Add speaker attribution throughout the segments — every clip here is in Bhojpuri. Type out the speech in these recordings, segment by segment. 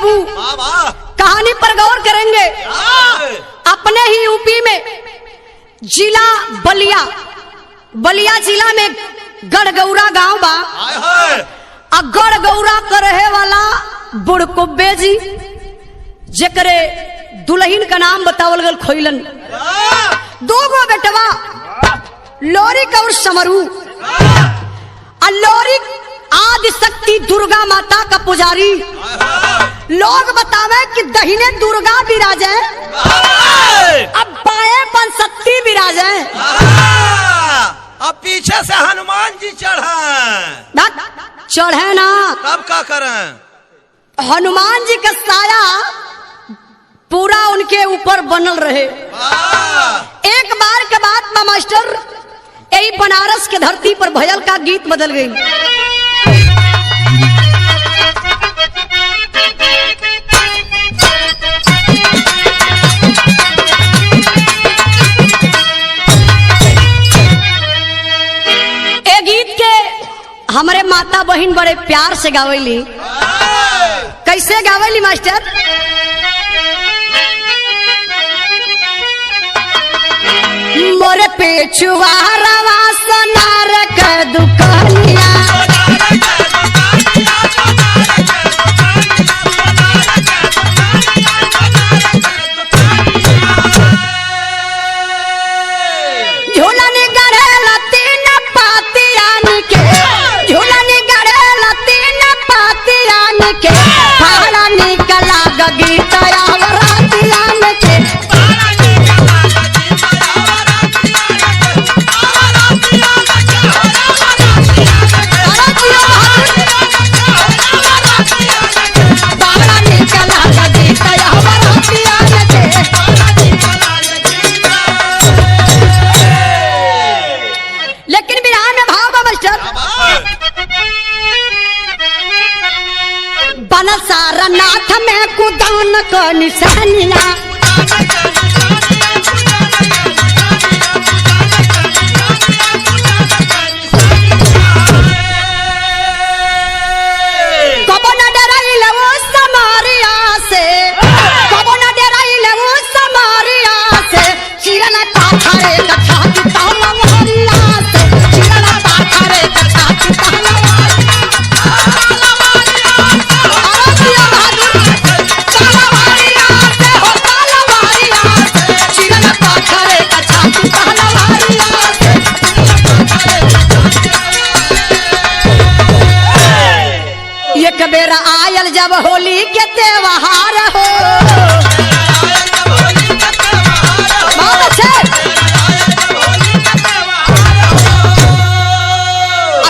Speaker 1: बाबू कहानी पर गौर करेंगे। अपने ही यूपी में जिला बलिया जिला में गढ़गौरा गांव बा। गढ़गौरा का रहे वाला बुड़कुब्बे जी, जेकरे दुल्हन का नाम बतावल गल खोइलन। दो गो बेटवा लोरिक और समरू। लोरिक आदि शक्ति दुर्गा माता का पुजारी। लोग बतावे कि दहिने दुर्गा विराजे, अब बाएं पंसती विराजे,
Speaker 2: अब पीछे से हनुमान जी
Speaker 1: चढ़े ना।
Speaker 2: तब क्या करें?
Speaker 1: हनुमान जी का साया पूरा उनके ऊपर बनल रहे। एक बार के बाद मास्टर यही बनारस के धरती पर भयल का गीत बदल गई। ए गीत के हमारे माता बहन बड़े प्यार से गावेली। कैसे गावेली मास्टर? मोरे पेचुआ रवा सोनार के दुकानिया, झूलन गड़ेला तीन पातियान के, झूलन गड़ेला तीन पातियान के, पहाड़ा निकला गीत आवरातियान के। लेकिन बिहार में भाव का मास्टर बनल सारनाथ में कुदान का निशानिया, कबो न डराइले वो समारिया से, कबो न डराइले वो समारिया से, चिरना पाथरे का छाती ताला हरिया से, चिरना पाथरे का छाती ताला एक बेरा आयल जब होली के त्योहार हो, बहुत अच्छे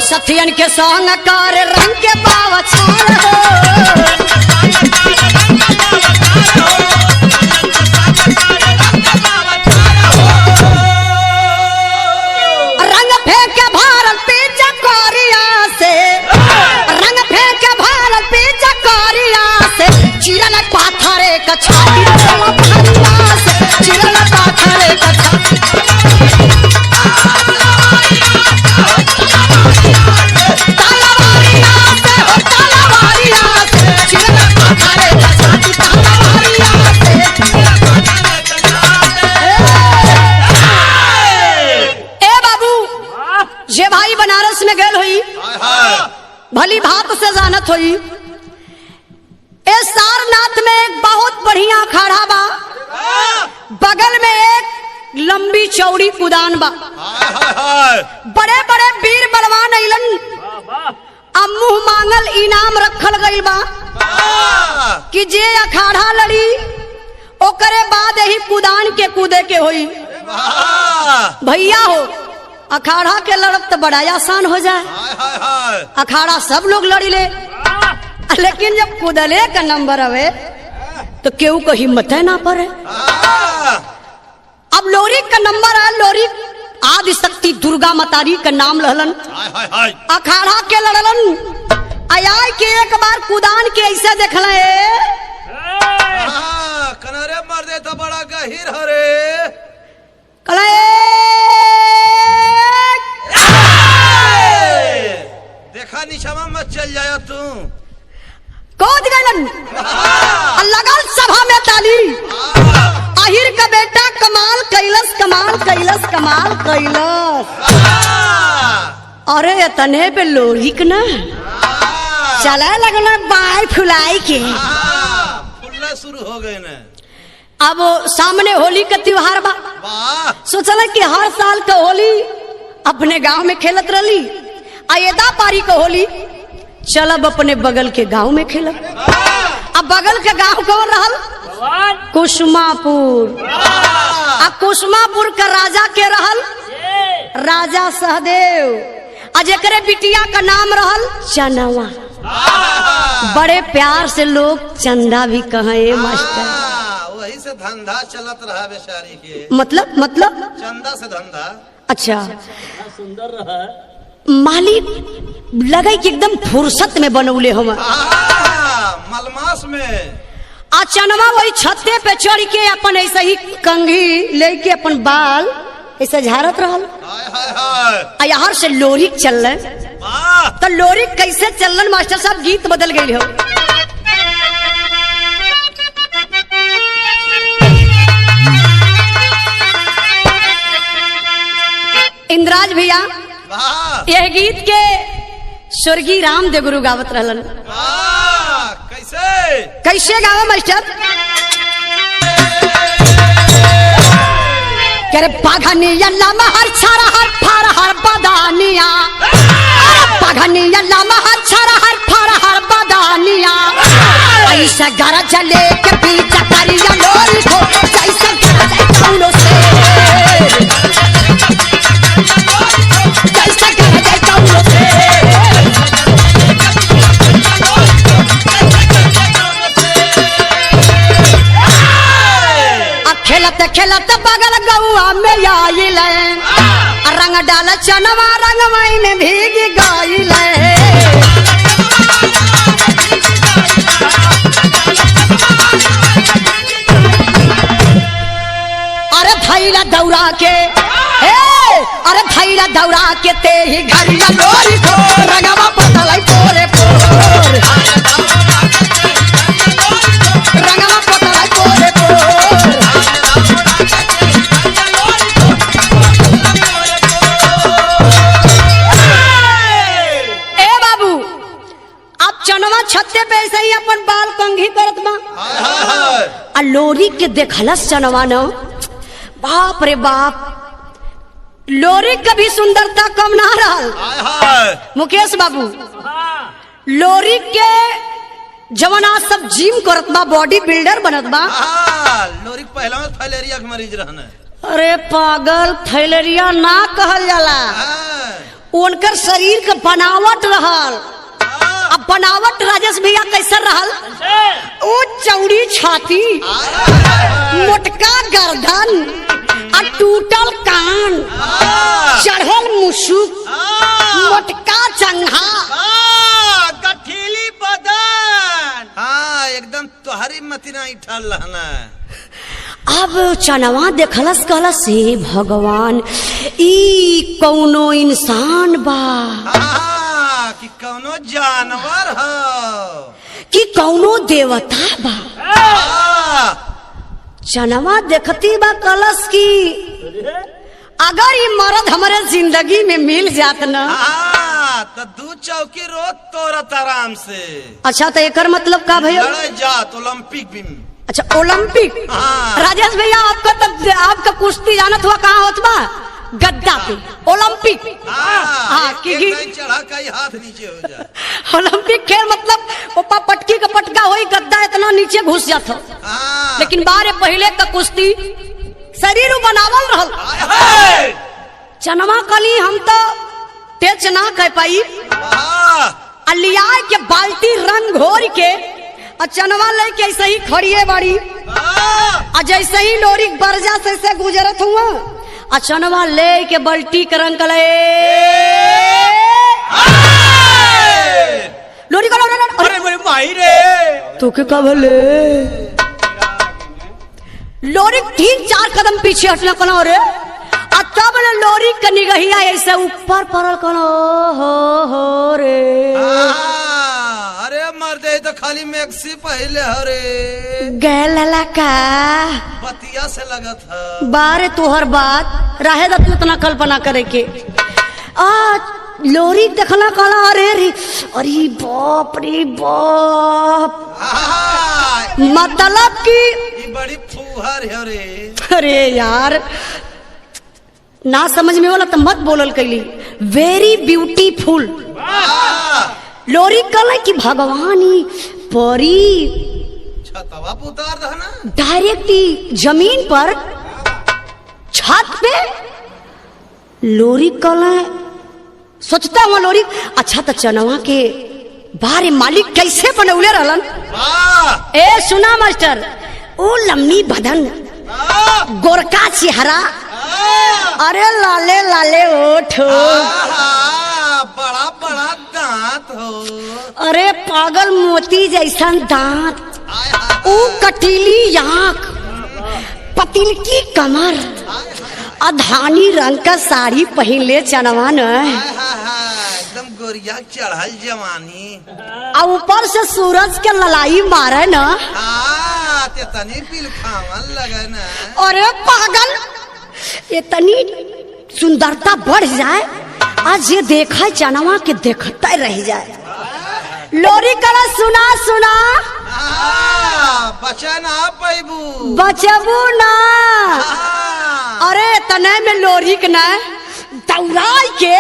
Speaker 1: सथियन के संग कर रंग के पावछार हो। रंग फेंक भारत पीछे कोरिया से, रंग फेंक भारत पीछे कोरिया से, चिरल पाथरे का छाती ताला हरिया से, चिरल पाथरे का छाती जे भाई बनारस में गए हुई भली भात से जानत हुई। सारनाथ में एक बहुत बढ़िया अखाड़ा बा, बगल में एक लंबी चौड़ी कुदान बा। बड़े बड़े वीर बलवान अइलन, अब मुंह मांगल इनाम रखल गइल बा कि जे अखाड़ा लड़ी ओकरे बाद यही कुदान के कूदे के होई। भैया हो अखाड़ा के लड़त तो बड़ा आसान हो जाए, अखाड़ा सब लोग लड़ी ले, लेकिन जब कूदले का नंबर आवे तो केहू को हिम्मत है ना पड़े। अब लोरी का नंबर है, लोरी आदि शक्ति दुर्गा मातारी का नाम लहलन, अखाड़ा के लड़लन। आय के एक बार कुदान के ऐसे देखला
Speaker 2: कनरे मार दे तो बड़ा गहीर हरे
Speaker 1: कला
Speaker 2: देखा निशामा मत चल जाया तू
Speaker 1: कूद गलन। धमाल कैलस। अरे तने पे लोरी के ना चला लगना बाल फुलाई के
Speaker 2: फुलना शुरू हो गए ना।
Speaker 1: अब सामने होली का त्योहार बा। सोचला कि हर साल का होली अपने गांव में खेलत रही, आयदा पारी का होली चलब अपने बगल के गांव में खेलब। अब बगल के गांव कौन रहल? कुसुमापुर। अब कुसुमापुर का राजा के रहल राजा सहदेव। आज एकरे बिटिया का नाम रहल चनवा। बड़े प्यार से लोग चंदा भी कहे मास्टर।
Speaker 2: वही से धंधा चलत रहा बेचारी के।
Speaker 1: मतलब
Speaker 2: चंदा से धंधा।
Speaker 1: अच्छा सुंदर रहा। मालिक लगे कि एकदम फुर्सत में बनौले हम
Speaker 2: मलमास में।
Speaker 1: चनवा वही छत्ते पे चढ़ के अपन ऐसे ही कंघी लेके अपन बाल ऐसे झाड़त रहल। यहाँ से लोरी चल तो लोरी कैसे चलन मास्टर साहब गीत बदल गई हो। इंद्राज भैया यह गीत के स्वर्गीय रामदेव गुरु गावत रहलन।
Speaker 2: कैसे
Speaker 1: कैसे गावा मास्टर? करे पाघनी अल्लाह महर छारा हर फार हर बदानिया। पाघनी अल्लाह महर छारा हर फार हर बदानिया। ऐसा गरा चले के पीछा करिया लोरी को जैसा गरा कौनो से जैसा गरा कौनो से। खेलत बगल गौआ में आइल रंग डाल चनवा रंगमई में भीग गइल। अरे थैला दौड़ा के अरे थैला दौड़ा के ते ही घरिया लोरी को रंगवा पतलाई पोरे पोर। रंगवा पतलाई पोरे पोर। चनवा छत्ते पे ऐसे ही अपन बाल कंघी करत बा। लोरी के देखलस चनवा न, बाप रे बाप लोरी कभी सुंदरता कम ना रहल। मुकेश बाबू लोरी के जवाना सब जिम करत बा, बॉडी बिल्डर बनत बा।
Speaker 2: लोरी पहला में फाइलेरिया के मरीज रहने।
Speaker 1: अरे पागल फाइलेरिया ना कहल जाला, उनकर शरीर के बनावट रहल। अब बनावट राजेश भैया कैसे रहल? ओ चौड़ी छाती, मोटका गर्दन, टूटल कान, चढ़ल मुसुक, मोटका चंघा,
Speaker 2: गठीली बदन। हाँ एकदम तोहरी मतीना इठल रहना।
Speaker 1: अब चनवा देखलस कहलस हे भगवान ई कौनो इंसान बा
Speaker 2: कि कौनो जानवर हो
Speaker 1: कि कौनो देवता बा। चनवा देखती बा कलश की अगर ये मर्द हमारे जिंदगी में मिल जात न
Speaker 2: तो दू चौकी रोज तोरत आराम से।
Speaker 1: अच्छा तो एकर मतलब का भैया?
Speaker 2: जात ओलंपिक भी।
Speaker 1: अच्छा ओलंपिक। राजेश भैया आपका कुश्ती जानत हुआ कहाँ होत बा? गद्दा पे ओलंपिक।
Speaker 2: चढ़ा कई हाथ नीचे हो जाए।
Speaker 1: ओलंपिक खेल मतलब ओपा पटकी का पटका होई, गद्दा इतना नीचे घुस जाता। लेकिन बारे पहले का कुश्ती शरीर बनावल रहल। चनवा कली हम तो तेज ना कह पाई। लिया के बाल्टी रंग घोर के चनवा लेके ऐसे ही खड़िए बाड़ी। जैसे ही लोरी बरजा से गुजरत हुआ चनवा ले के बल्टी के रंग कले लोरी का
Speaker 2: अरे माई रे
Speaker 1: तो के कब ले लोरी ठीक 4 कदम पीछे हटना कना रे। तब न लोरी का निगहिया ऐसे ऊपर पड़ल कना हो रे।
Speaker 2: अरे मर्दे ये तो खाली मैक्सी पहले हरे
Speaker 1: गैलला का
Speaker 2: बतिया से लगत है।
Speaker 1: बारे तोहर बात रहे तू इतना कल्पना करे के आ लोरी देखला काला अरे रे अरे बाप रे बाप मतलब कि
Speaker 2: ये बड़ी फूहर है रे।
Speaker 1: अरे यार ना समझ में वाला तो मत बोलल कैली वेरी ब्यूटीफुल लोरी कल की भगवानी परी
Speaker 2: छतवा पे उतार दे ना
Speaker 1: डायरेक्ट जमीन पर छत पे लोरी कल सोचता हुआ लोरी अच्छा तो चनवा के बारे मालिक कैसे बनौले रहलन। ए सुना मास्टर ओ लम्बी बदन गोरका चेहरा अरे लाले लाले ओठ
Speaker 2: बड़ा बड़ा दांत हो
Speaker 1: अरे पागल मोती जैसा दांत ओ कटीली आंख पतिल की कमर अधानी रंग का साड़ी पहले चनवा न
Speaker 2: एकदम गोरिया चढ़ल जवानी
Speaker 1: और ऊपर से सूरज के ललाई मारे न
Speaker 2: तनी पिल खावन लगे न।
Speaker 1: अरे पागल इतनी सुंदरता बढ़ जाए आज ये देखा चनवा के देखता रह जाए। लोरी कला सुना सुना
Speaker 2: बचा ना पैबू
Speaker 1: बचबू ना अरे तने में लोरी के न दौड़ाई के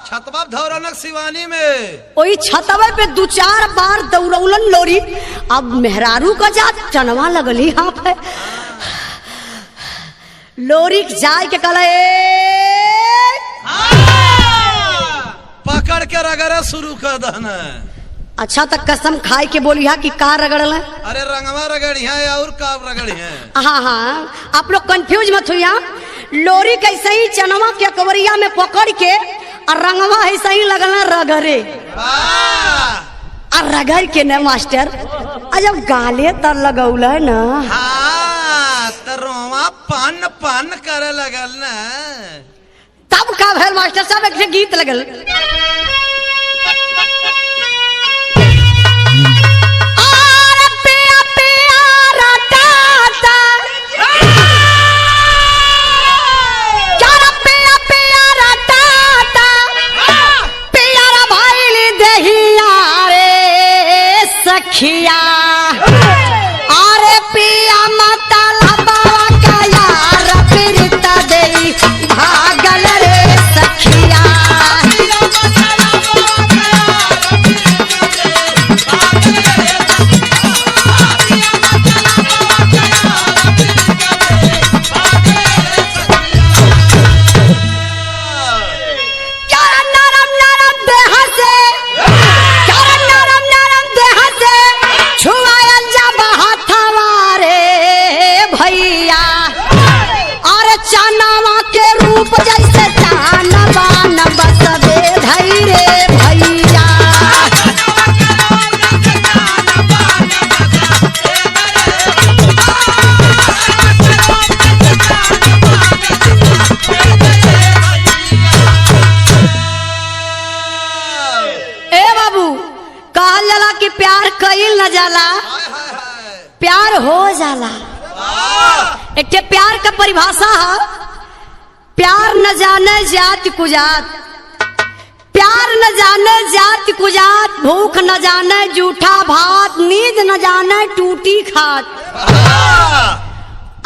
Speaker 2: छतवा धौरनक शिवानी में
Speaker 1: वही छतवे पे 2-4 बार दौड़ौलन लोरी। अब मेहरारू का जात चनवा लगली यहाँ पे लोरी जाय के कल
Speaker 2: पकड़ के रगड़ा शुरू कर दहना।
Speaker 1: अच्छा तक कसम खाए के बोली है कि का रगड़ल है।
Speaker 2: अरे रंगवा रगड़ी है और काब रगड़ी है।
Speaker 1: हाँ हाँ आप लोग कंफ्यूज मत हुई। लोरी कैसे ही चनवा के कवरिया में पकड़ के और रंगवा ऐसा ही लगल रगड़े और रगड़ के न मास्टर जब गाले तर लगौल न
Speaker 2: तो रोमा पान पान करे लगल न
Speaker 1: तब का भैल मास्टर साहब एक गीत लगल सखिया अरे पिया मतलब का यार प्रीता दे भागल रे सखिया जैसे चानबान बसबे धैरे भैया ए बाबू कहल जाला कि प्यार कईल न जाला प्यार हो जाला। एक प्यार का परिभाषा है प्यार न जाने जात कुजात प्यार न जाने जात कुजात भूख न जाने जूठा भात नींद न जाने टूटी खात।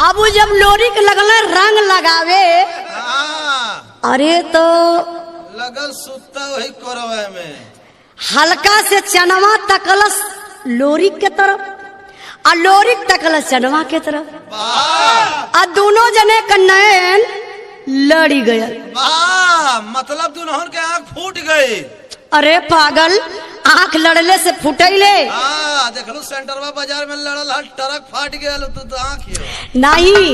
Speaker 1: अब जब लोरी के लगल रंग लगावे अरे तो
Speaker 2: लगल सुता वही करवे में
Speaker 1: हल्का से चनवा तकलस लोरी के तरफ और लोरी तकलस चनवा के तरफ और दोनों जने का नयन लड़ी गया।
Speaker 2: मतलब दुल्हन के आँख फूट गई।
Speaker 1: अरे पागल आँख लड़ले से फुटैले
Speaker 2: देख लो सेंटरवा बाजार में लड़ल है ट्रक फाट गया तो आँख
Speaker 1: नहीं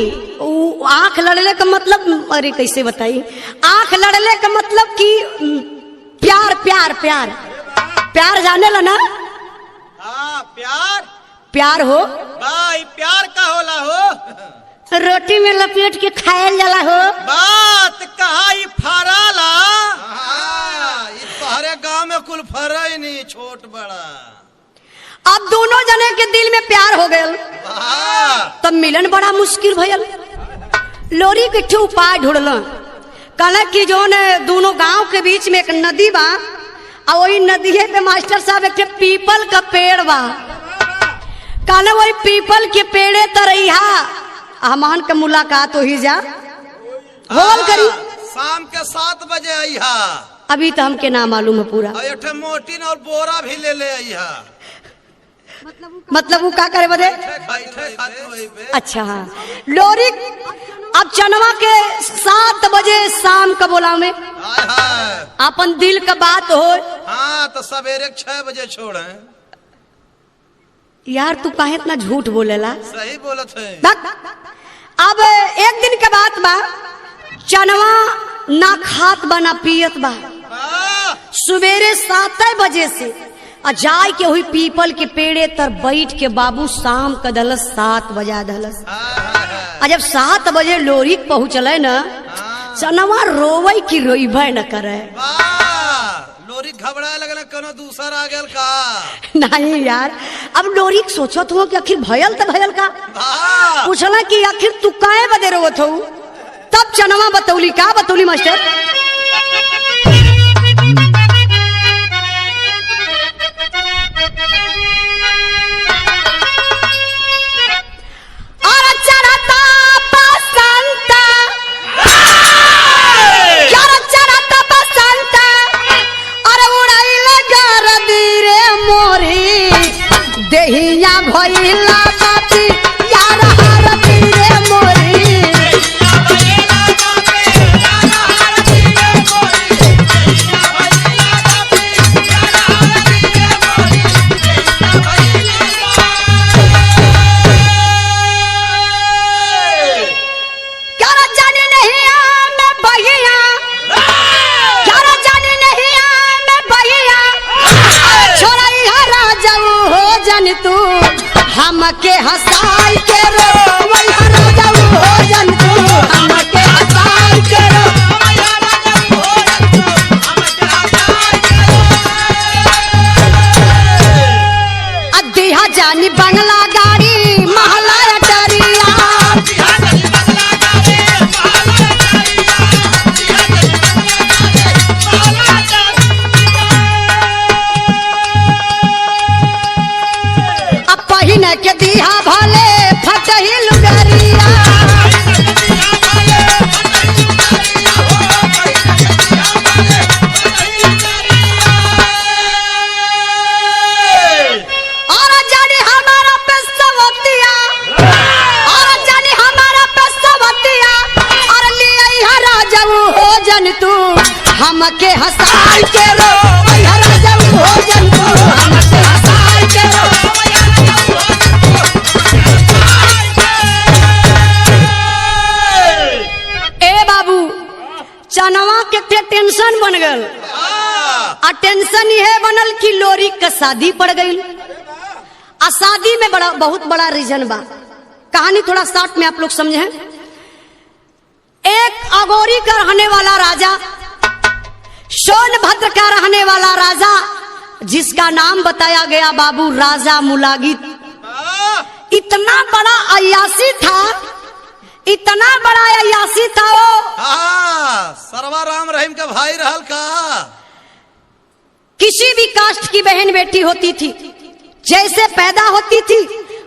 Speaker 1: आँख लड़ले का मतलब अरे कैसे बताई आँख लड़ले का मतलब कि प्यार प्यार प्यार प्यार जाने ला ना
Speaker 2: प्यार
Speaker 1: प्यार हो
Speaker 2: भाई प्यार का होला हो
Speaker 1: रोटी में लपेट के खायल जाला हो
Speaker 2: बात कहा फराला तोहरे गांव में कुल फरा ही नहीं छोट बड़ा
Speaker 1: अब दोनों जने के दिल में प्यार हो गयल, तब मिलन बड़ा मुश्किल भयल। लोरी के ठे उपाय ढूंढल, कहला कि जो ने दोनों गांव के बीच में एक नदी बा, और वही नदिये पे मास्टर साहब एक पीपल का पेड़ बा। कहला वही पीपल के पेड़े तरैया हमान के मुलाकात हो ही जा होल करी।
Speaker 2: शाम के 7 बजे आई हा।
Speaker 1: अभी तो हमके ना मालूम है पूरा।
Speaker 2: मोटिन और बोरा भी ले आई हा।
Speaker 1: मतलब वो का करे बदे? अच्छा हाँ, लोरी अब चनवा के 7 बजे शाम का बोला में अपन दिल का बात हो।
Speaker 2: हाँ तो सवेरे 6 बजे छोड़े।
Speaker 1: यार तू काहे इतना झूठ बोलेला?
Speaker 2: सही बोलत है।
Speaker 1: अब एक दिन के बात बा, चनवा ना खात बा ना पियत बा। सवेरे 7 बजे से जाय के हुई पीपल के पेड़े तर बैठ के बाबू शाम का दलस 7 बजा दलस। जब 7 बजे लोरी पहुँचल न, चनवा रोवे की रोइबे न करे।
Speaker 2: लोरी घबराए लगल, कोनो दूसर आ गल का?
Speaker 1: नहीं यार, अब लोरी सोचत हो कि आखिर भयल तो भयल का। पूछला कि आखिर तू काहे बदे रोवत हो? तब चनवा बतौली, का बतौली मास्टर? देहिया भइला बाती यार हर पीरे मोरी। क्या जाने नहीं मैं बहिया, क्या जाने नहीं मैं बहिया, छोड़ा हरा जाऊ हो जन तू हमके हंसाई के रो, वही हरा जाऊ हो जन तू हमके हंसाई के रो। अदिहा जानी बंगला गाड़ी महला अटरिया, अब पहिने के दिहा भले फटही लुगरिया। और जानी हमारा पे सवतिया, और जानी हमारा पे सवतिया, और लिए हरा जाऊ हो जन तू हमके हंसाई के रो, हरा जाऊ हो जन तू हमके हंसाई के रो। ए बाबू, चनवा के टेंशन बन गल। आ टेंशन ये बनल कि लोरी का शादी पड़ गई। आ शादी में बहुत बड़ा रीजन बा। कहानी थोड़ा शॉर्ट में आप लोग समझे। एक अगोरी का रहने वाला राजा, सोनभद्र का रहने वाला राजा, जिसका नाम बताया गया बाबू राजा मुलागित। इतना बड़ा अयासी था, इतना बड़ा अयासी था वो।
Speaker 2: सरवा राम रहीम का भाई रहल का।
Speaker 1: किसी भी कास्ट की बहन बेटी होती थी, जैसे पैदा होती थी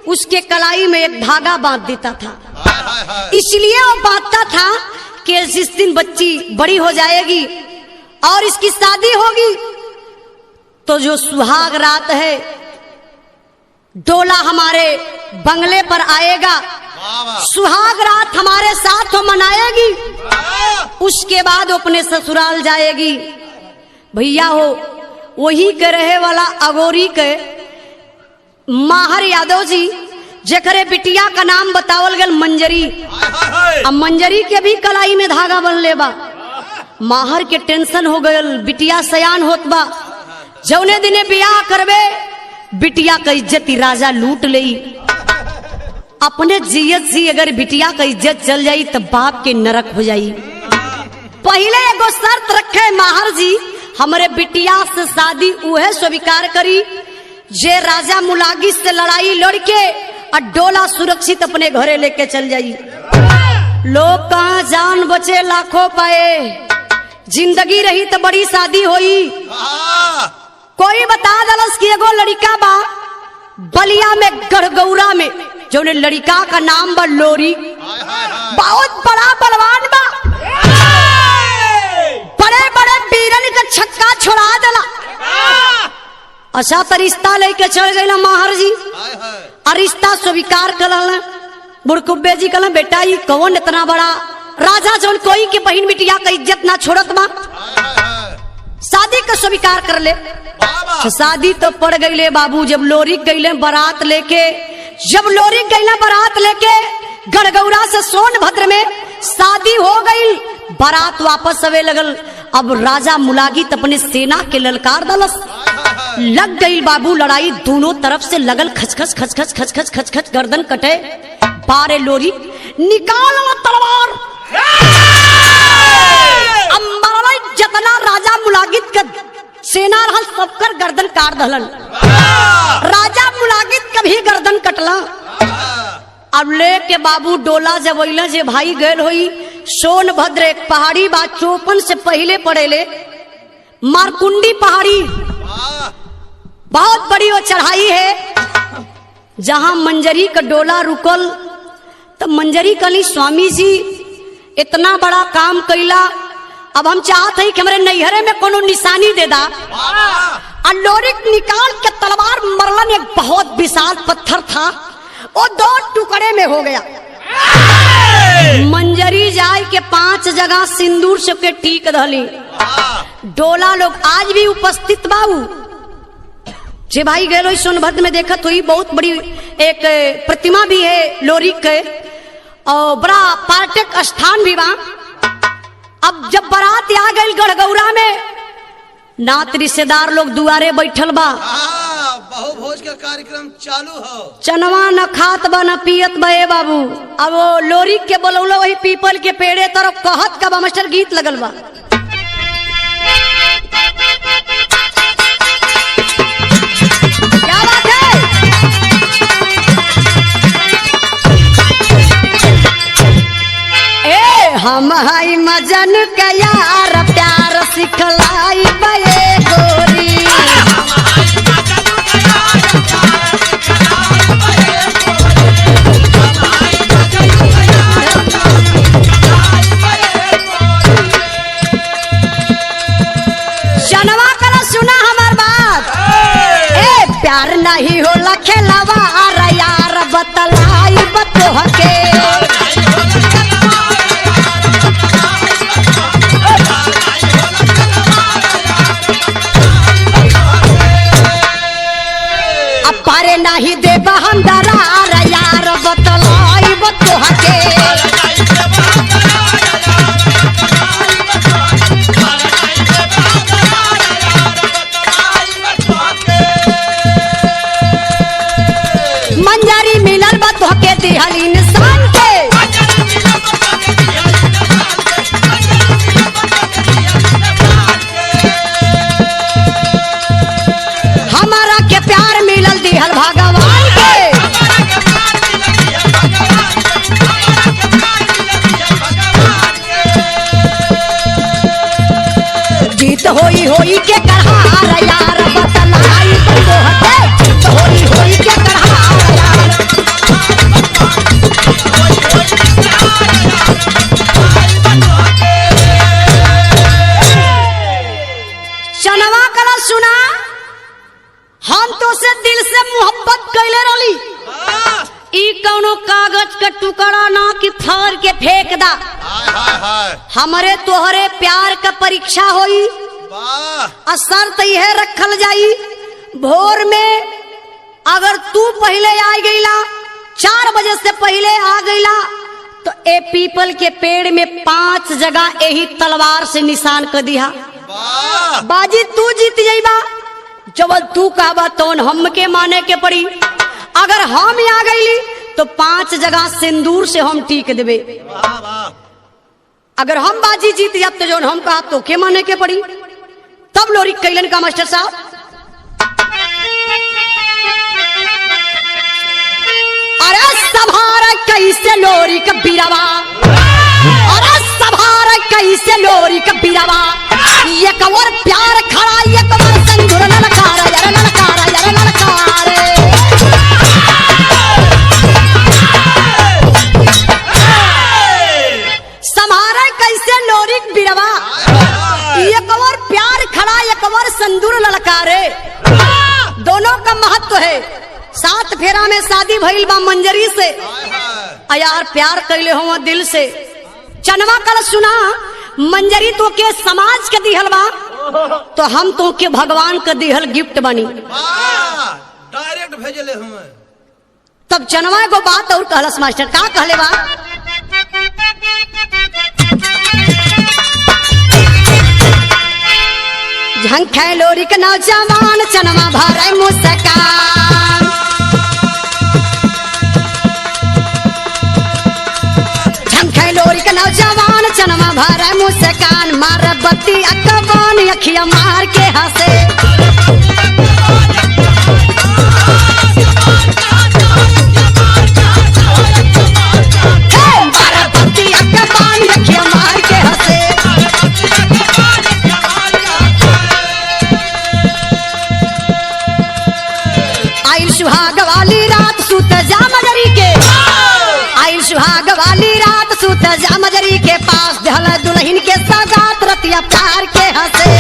Speaker 1: उसके कलाई में एक धागा बांध देता था। इसलिए वो बांधता था कि जिस दिन बच्ची बड़ी हो जाएगी और इसकी शादी होगी तो जो सुहाग रात है, डोला हमारे बंगले पर आएगा, सुहाग रात हमारे साथ वो मनाएगी, उसके बाद वो अपने ससुराल जाएगी। भैया हो, वही के रहे वाला अगोरी के माहर यादव जी, जेकरे बिटिया का नाम बतावल गल मंजरी। अब मंजरी के भी कलाई में धागा बन ले बा। माहर के टेंशन हो गयल, बिटिया सयान होत बा। जौने दिने बियाह करबे, बिटिया का इज्जत राजा लूट लई। अपने जियत सी अगर बिटिया का इज्जत चल जाई तो बाप के नरक हो जाई। पहले एगो शर्त रखे माहर जी, हमारे बिटिया से शादी उहे स्वीकार करी जे राजा मुलागी से लड़ाई लड़के और डोला सुरक्षित अपने घरे लेके चल जाई। लोग कहाँ जान बचे लाखों पाए, जिंदगी रही तो बड़ी शादी होई। कोई बता दलस कि एगो लड़का बा बलिया में गढ़गौरा में, जो ने लड़का का नाम बा लोरी, बहुत बड़ा बलवान बा, बड़े बड़े बीरन का छक्का छोड़ा दला। अच्छा तो रिश्ता लेके चल गई माहर जी, और रिश्ता स्वीकार कर बुड़कुब्बे जी कहला बेटा ये कौन इतना बड़ा राजा जो कोई के बहन बिटिया का इज्जत ना छोड़त बा, शादी का स्वीकार कर ले। शादी तो पड़ गई ले बाबू। जब लोरी गईले बारात लेके, जब लोरी गईले बारात लेके गढ़गौरा से सोनभद्र में शादी हो गई, बारात वापस आवे लगल। अब राजा मुलागित अपने सेना के ललकार दलस, लग गई बाबू लड़ाई, दोनों तरफ से लगल खचखच खचखच खचखच खचखच, गर्दन कटे। बारे लोरी निकाल तलवार, जतना राजा मुलागित का सेना रहल सबकर गर्दन काट दहलन। राजा मुलागित कभी गर्दन कटला। अब लेके बाबू डोला जब अइला जे भाई गए होई सोनभद्र, एक पहाड़ी बा चौपन से पहले पड़ेले मारकुंडी पहाड़ी, बहुत बड़ी वो चढ़ाई है। जहां मंजरी का डोला रुकल तो मंजरी कली स्वामी जी इतना बड़ा काम कैला, अब हम चाहते हैं कि हमारे नैहरे में कोनो निशानी दे दा। लोरिक निकाल के तलवार मरलन, एक बहुत विशाल पत्थर था, वो 2 टुकड़े में हो गया। मंजरी जाय के 5 जगह सिंदूर से के टीक दहली। डोला लोग आज भी उपस्थित बाबू, जे भाई गए सोनभद्र में देखत हुई, बहुत बड़ी एक प्रतिमा भी है लोरी के, और बड़ा पर्यटक स्थान भी बा। अब जब बारात आ गई गढ़गौरा में, नात रिश्तेदार लोग दुआरे बैठल बा,
Speaker 2: बहु भोज का कार्यक्रम चालू हो,
Speaker 1: चनवा न खात बा न पियत बे बाबू। अब वो लोरी के बोलौलो वही पीपल के पेड़े तरफ कहत का मास्टर गीत लगल बा। क्या बात है? ए हम हाई मजन का यार प्यार सिखलाई बे गोरी, जनवा करा सुना हमार बात। ए प्यार नहीं होला खेलवा यार बतलाई बतोह के, पारे नहीं दे हम दरार यार बतलाई बतोह के। मंजरी मिलल बतोह के दिहल इंसान के, हमारा के प्यार मिलल दिहल भगवान के। जीत होई होई के करहार यार बतलाई बतोह के, जीत होई होई के करहार यार। चनवा कला सुना, हम तो से दिल से मोहब्बत कैले रही, ई कौनो कागज का टुकड़ा ना कि फाड़ के फेंक दा। हमारे तोहरे प्यार का परीक्षा होई, शर्त यह रखल जाई, भोर में अगर तू पहले आ गईला, 4 बजे से पहले आ गईला, तो ए पीपल के पेड़ में 5 जगह यही तलवार से निशान कर दिया। बाजी तू जीत जाइबा, जब तू कहबा तो हम के माने के पड़ी। अगर हम आ गईली तो 5 जगह सिंदूर से हम टीक देवे। अगर हम बाजी जीत जाब तो जो हम कहा तो के माने के पड़ी। तब लोरी कैलन का मास्टर साहब कैसे लोरी का बिरवा, अरे सवार कैसे लोरी का बिरवा, ये कवर प्यार खड़ा ये कवर संगुर ललकारा यार ललकारा यार ललकारे। समारे कैसे लोरी का बिरवा, ये कवर प्यार खड़ा ये कवर संदूर ललकारे। दोनों का महत्व है। 7 फेरा में शादी भइल बा मंजरी से, यार प्यार कैले हो दिल से। चनवा कल सुना मंजरी तो के समाज के दिहल बा, तो हम तो के भगवान के दिहल गिफ्ट बनी,
Speaker 2: डायरेक्ट भेजले हम।
Speaker 1: तब चनवा को बात और कहलस मास्टर का कहले बा, झंखे लोरी के नौजवान चनवा भरे मुस्कान, झंखे लोरी के नौजवान चनवा भरे मुस्कान, मार बत्ती अकबान अखिया मार के हंसे। मार बत्ती अकबान अखिया मार के हंसे। आई सुहाग वाली रात सूत जा मजरी के, आई सुहाग वाली रात सूत जा मजरी के पास, दहल दुल्हन के सगात रतिया प्यार के हंसे।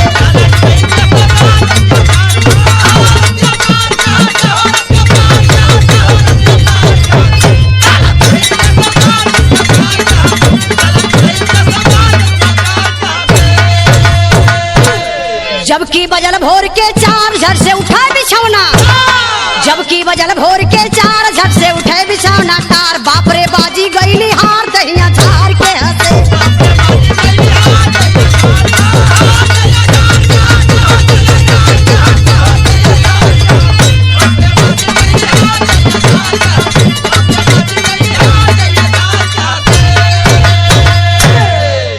Speaker 1: जबकि बजल भोर के 4 झट से उठा बिछौना, जबकि बजल भोर के 4 झट से उठे बिछौना, तार बाप रे बाजी गईली हार दहिया झार के हंसे।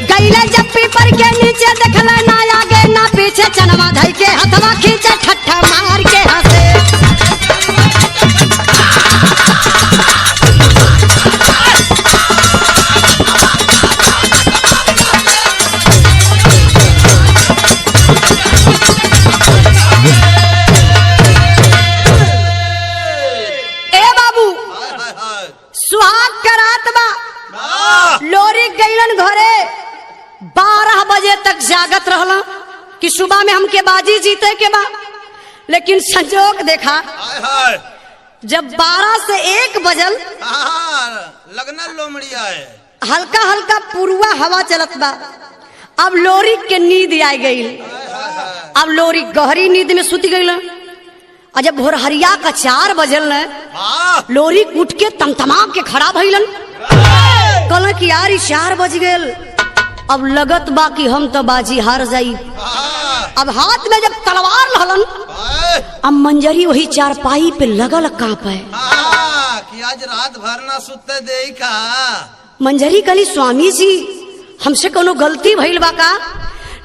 Speaker 1: गईले जब पीपर के नीचे देखले ना आगे ना पीछे, चनवा धई के हथवा खींचे ठट्ठा मार के हंसे। ए बाबू सुहाग करात बा, लोरी गईलन घरे 12 बजे तक जागत रहला कि सुबह में हमके बाजी जीते के बा, लेकिन संजोग देखा जब 12 से 1 बजल
Speaker 2: लगना लोमड़िया है,
Speaker 1: हल्का हल्का पुरवा हवा चलत बा। अब लोरी के नींद आ गई, अब लोरी गहरी नींद में सुत गई। और जब भोरहरिया का 4 बजल न, लोरी उठ के तमतमा के खड़ा भइलन, कहल कि यार 4 बज गए, अब लगत बा कि हम तो बाजी हार जाई। अब हाथ में जब तलवार लहलन, अब मंजरी वही चारपाई पे लगल कांपे
Speaker 2: कि आज रात भर ना सुते दे का।
Speaker 1: मंजरी कली स्वामी जी हमसे कोनो गलती भइल बा का?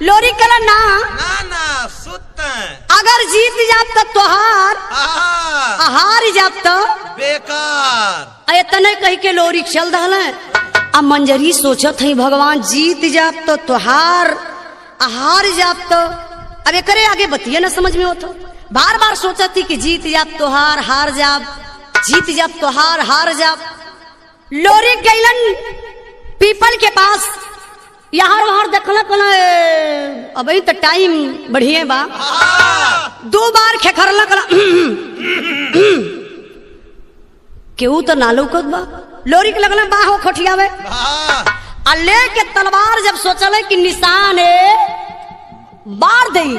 Speaker 1: लोरी कला ना
Speaker 2: ना सुते,
Speaker 1: अगर जीत जात तो तोहार, हार जात तो
Speaker 2: बेकार।
Speaker 1: इतने कह के लोरी चल दहल। अब मंजरी सोचत है भगवान जीत जात तो तोहार, हार जात तो, अब एकरे आगे बतिया ना समझ में होता। बार बार सोचत थी कि जीत जात तोहार हार जाब, जीत जात तोहार हार जाब। लोरी गईलन पीपल के पास, यहाँ वहां देखल कल अभी तो टाइम बढ़िए बा। 2 बार खेखरल कल केहू तो नालूकत बा। लोरी के लगल बाहो खोटियावे आ ले के तलवार जब सोचल कि निशान मार दई,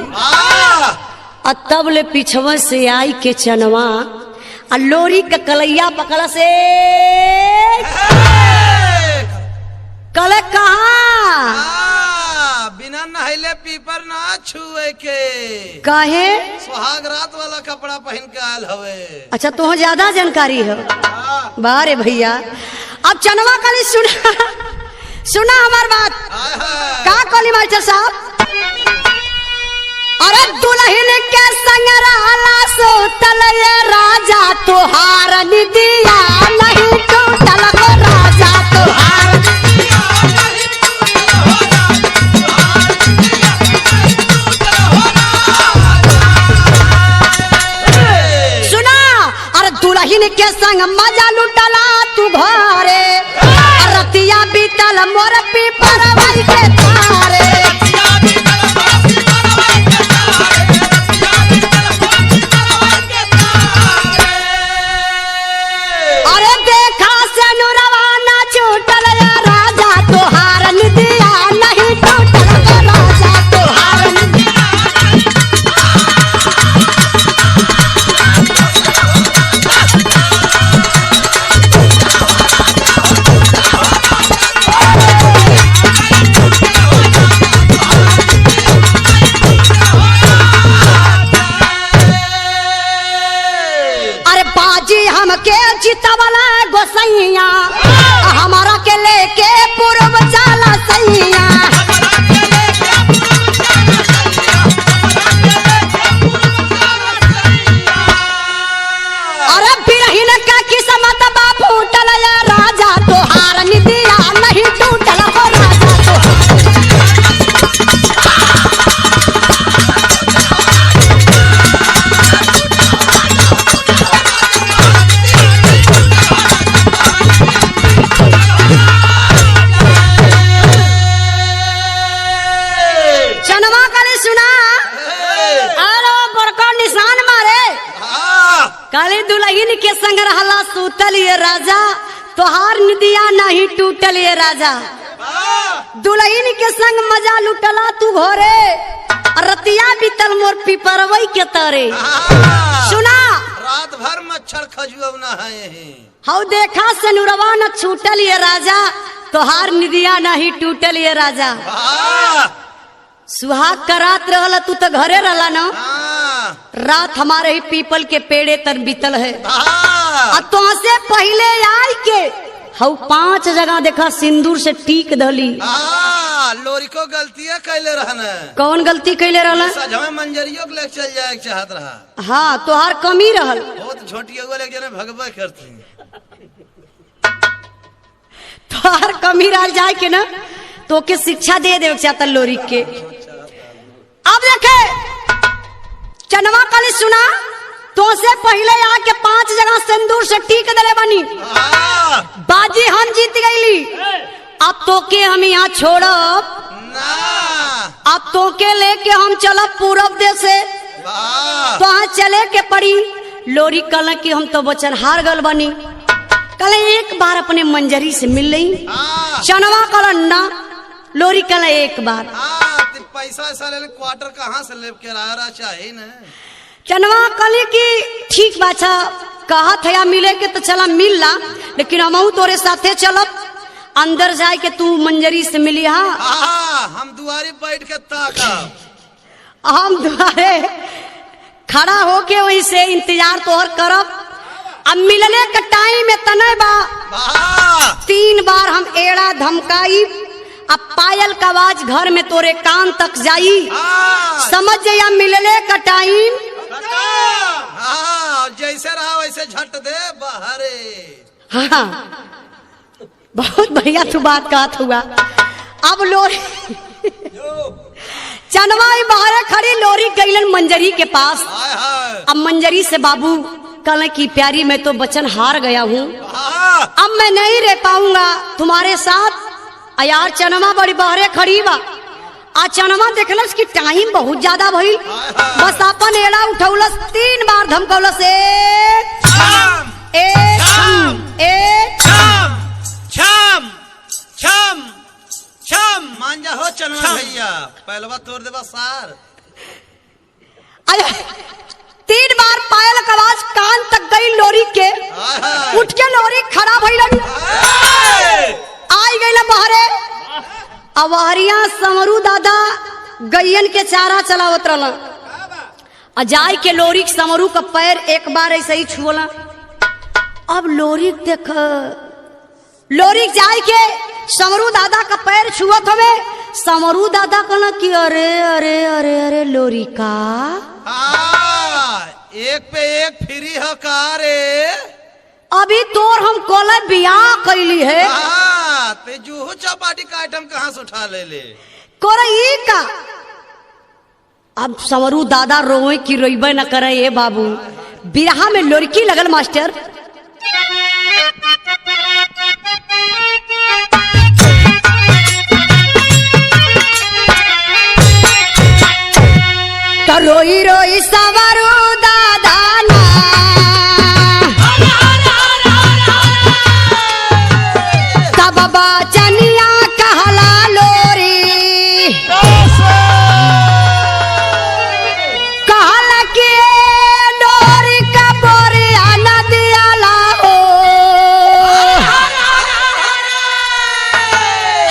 Speaker 1: आ तब ले पीछवा से आई के चनवा आ लोरी के कलैया पकड़ से कले कहा
Speaker 2: बिना नहले पीपर ना छुए के,
Speaker 1: काहे
Speaker 2: सुहाग रात वाला कपड़ा पहन के आयल हवे।
Speaker 1: अच्छा तो ज्यादा जानकारी है बारे भैया। अब चनवा कली सुना सुना हमार बात का कोली मास्टर साहब। अरे दुल्हन के संग रहला सोतल राजा तोहार निदिया नहीं टूटल। संग मजा लुटला तू घरे रतिया बीतल मोर पीपरवाई के तारे अरे देखा से नुरवाना छूटल या राजा तोहार निदिया नहीं टूटल या राजा तोहार निदिया हमके चितवला गोसैया हमारा के लेके पूर्व जाला सैया अरे बिरहिन का किस्मत बा फूटल या राजा तोहार निदिया नहीं टूटल हो राजा काली दुल्हन के संग रहला सूतल ये राजा तोहार निदिया नहीं टूटल ये राजा दुल्हन के संग मजा लुटला तू घरे रतिया बीतल मोर पिपरवई के तरे सुना
Speaker 2: रात भर मच्छर खजुआ है
Speaker 1: हौ देखा से नुरवा न छूटल ये राजा तोहार निदिया नहीं टूटल ये राजा सुहाग का रात रहला तू तो घरे रहला ना रात हमारे ही पीपल के पेड़े तर बीतल है तो से पहले आई के हऊ 5 जगह देखा सिंदूर से टीक धली
Speaker 2: लोरी को गलतियां कैले रहना
Speaker 1: कौन गलती कैले रहला
Speaker 2: सजवा मंजरियों के ले चल जाए चाहत रहा
Speaker 1: हाँ तोहार कमी रहल
Speaker 2: बहुत छोटी एगो ले जने भगवा करती
Speaker 1: तोहार कमी रह जाए के ना तो के शिक्षा दे दे चाहता लोरी के अब देखे चनवा काली सुना तो से पहले आके 5 जगह सिंदूर से टीक दले बनी बाजी हम जीत गईली अब तो के हम यहाँ छोड़ब अब तो के लेके हम चलब पूरब देश से तो चले के पड़ी लोरी कल की हम तो वचन हार गल बनी कल एक बार अपने मंजरी से मिल रही चनवा कल ना लोरी कल एक बार
Speaker 2: पैसा ऐसा ले क्वार्टर कहाँ से ले के रहा चाहिए न
Speaker 1: चनवा कली की ठीक बाछा कहा था मिले के तो चला मिल ला लेकिन हम तोरे साथे चलब अंदर जाए के तू मंजरी से मिली
Speaker 2: हम दुआरे बैठ के ताकब
Speaker 1: हम दुआरे खड़ा होके वहीं से इंतजार तोहर करब अब मिलने का टाइम में तने बा 3 बार हम एड़ा धमकाई अब पायल का आवाज घर में तोरे कान तक जाई समझ जाइया मिलने का टाइम
Speaker 2: जैसे रहा वैसे झट दे बहरे
Speaker 1: हाँ बहुत बढ़िया तू बात कहत हुआ अब लोरी चनवाई बाहर खड़ी लोरी गईलन मंजरी के पास अब मंजरी से बाबू कल की प्यारी मैं तो वचन हार गया हूँ अब मैं नहीं रह पाऊंगा तुम्हारे साथ यार चनमा बड़ी बहरे खड़ी बा आ चनमा देखलस कि टाइम बहुत ज्यादा भइल बस अपन एड़ा उठौलस 3 बार धमकौलस
Speaker 2: मान जा हो चनमा भैया पहलवा तोड़ देबा सार
Speaker 1: 3 बार पायल का आवाज कान तक गई लोरी के उठ के लोरी खड़ा भइलन आई गई बहरे अवहरिया समरू दादा गैयन के चारा चलावत रहला जाय के लोरी समरू का पैर एक बार ऐसे ही छुअला अब लोरी देख लोरी जाय के समरू दादा का पैर छुअत हवे समरू दादा कहला कि अरे अरे अरे अरे लोरी का
Speaker 2: एक पे एक फ्री है का रे
Speaker 1: अभी तोर हम कोले बियाह कैली है
Speaker 2: ते जूहू चपाटी का आइटम कहाँ से उठा ले
Speaker 1: कोरई का अब समरू दादा रोए की रोइबे न करे ये बाबू बिरहा में लड़की लगल मास्टर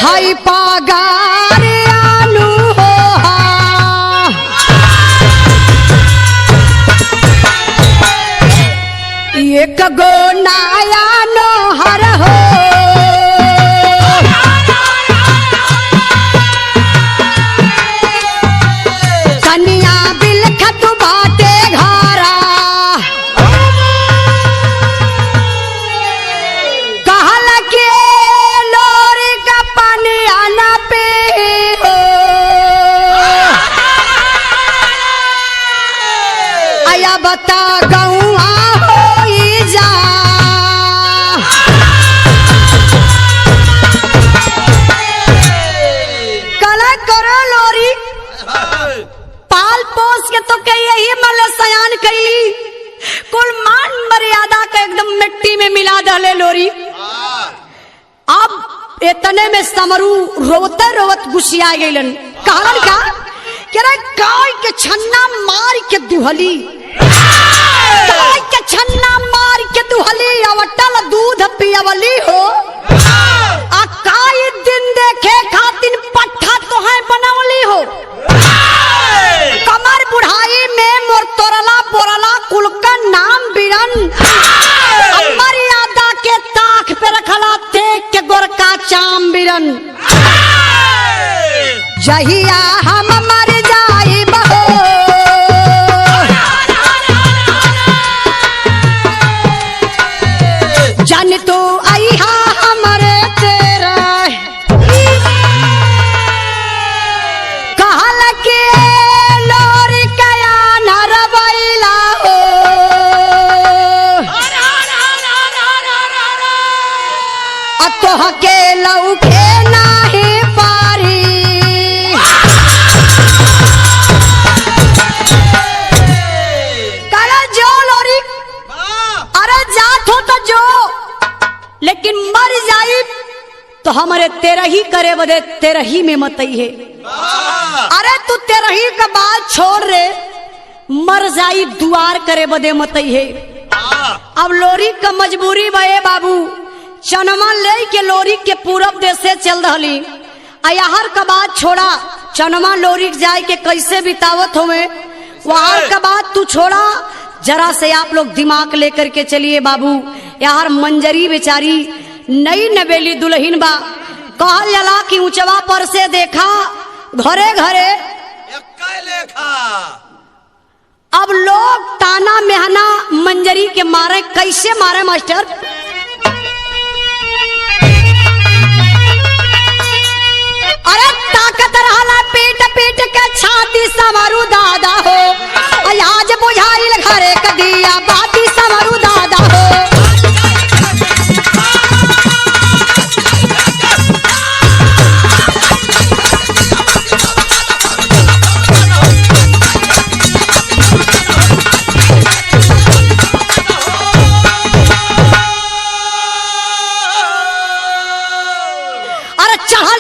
Speaker 1: हाई पागार आनु हो एक गो नाया नो हर हो कन्या बिलखत बाटे घारा कहल के लोरी का पानी आना पे हो आया बता गौआ जा कला करो लोरी पाल पोस के तो कही यही मल सयान कैली कुल मान मर्यादा का एकदम मिट्टी में मिला डाले लोरी। अब इतने में समरू रोवत रोवत गुस्सिया गईलन कहलन का केरा गाय के छन्ना मार के दुहली गाय के छन्ना मार के दुहली अवटल दूध पियवली हो अकाई दिन देखे खातिन पट्ठा तो है बनवली हो कमर बुढ़ाई में मोर तोरला बोरला कुल का नाम बिरन मर्यादा के ताख पे रखला देख के गोरका चाम बिरन जहिया हम मर जाई बहो जन तो आईहा हमरे तेरा कहल के लोरी कया नरबैला हो अतोह के लौके नाही पारी कला जो लोरी अरे जात हो तो जो लेकिन मर जाई तो हमारे तेरही करे बदे तेरही में मतई है। अरे तू तेरही का बात छोड़ रे मर जाई दुआर करे बदे मतई है। अब लोरी का मजबूरी बे बाबू चनमा ले के लोरी के पूरब देश से चल रही अयाहर का बात छोड़ा चनमा लोरी जाए के कैसे बितावत होवे वहां का बात तू छोड़ा जरा से आप लोग दिमाग लेकर के चलिए बाबू। यार मंजरी बेचारी नई नवेली दुल्हन बा कहल जला कि ऊंचवा पर से देखा घरे घरे
Speaker 2: लेखा।
Speaker 1: अब लोग ताना मेहना मंजरी के मारे कैसे मारे मास्टर अरे ताकत रहला पीट पीट के छाती समरू दादा हो आज बुझाइल घरे क दिया बाती समरू दादा हो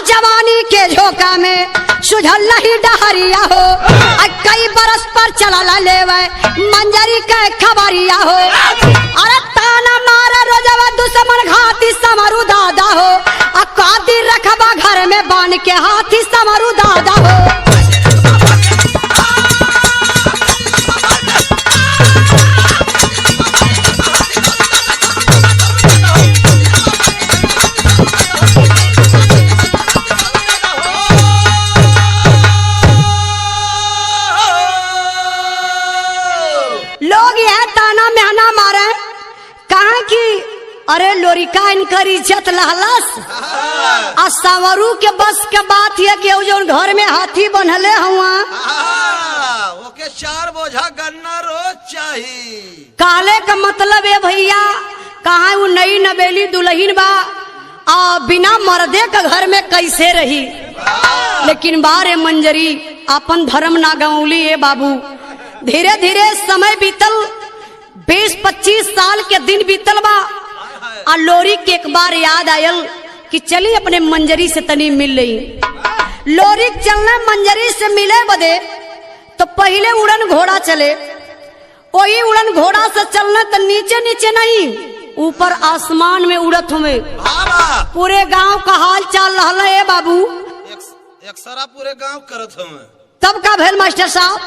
Speaker 1: जवानी के झोंका में सुझल नहीं डहरिया हो कई बरस पर चला लेवे मंजरी के खबरिया हो अरे ताना मारा रोजवा दुश्मन घाती समरू दादा हो कादी रखबा घर में बांध के हाथी समरू दादा हो अरे लोरिका इनकर इज्जत लहलस आ सवरू के बस के बात है कि जो घर में हाथी बनले हुआ
Speaker 2: ओके 4 बोझा गन्ना रोज चाहिए
Speaker 1: काले का मतलब है भैया कहा वो नई नवेली दुल्हन बा आ बिना मर्दे के घर में कैसे रही लेकिन बारे मंजरी अपन धर्म ना गंवली है बाबू। धीरे धीरे समय बीतल 20-25 साल के दिन बीतल बा आ लोरी के एक बार याद आयल कि चली अपने मंजरी से तनी मिल रही। लोरी चलना मंजरी से मिले बदे तो पहले उड़न घोड़ा चले वही उड़न घोड़ा से चलना तो नीचे नीचे नहीं ऊपर आसमान में उड़त हुए।
Speaker 2: बाबा
Speaker 1: पूरे गांव का हाल चाल रहला है बाबू।
Speaker 2: एक सारा पूरे गांव करत हूँ।
Speaker 1: तब का भेल मास्टर साहब,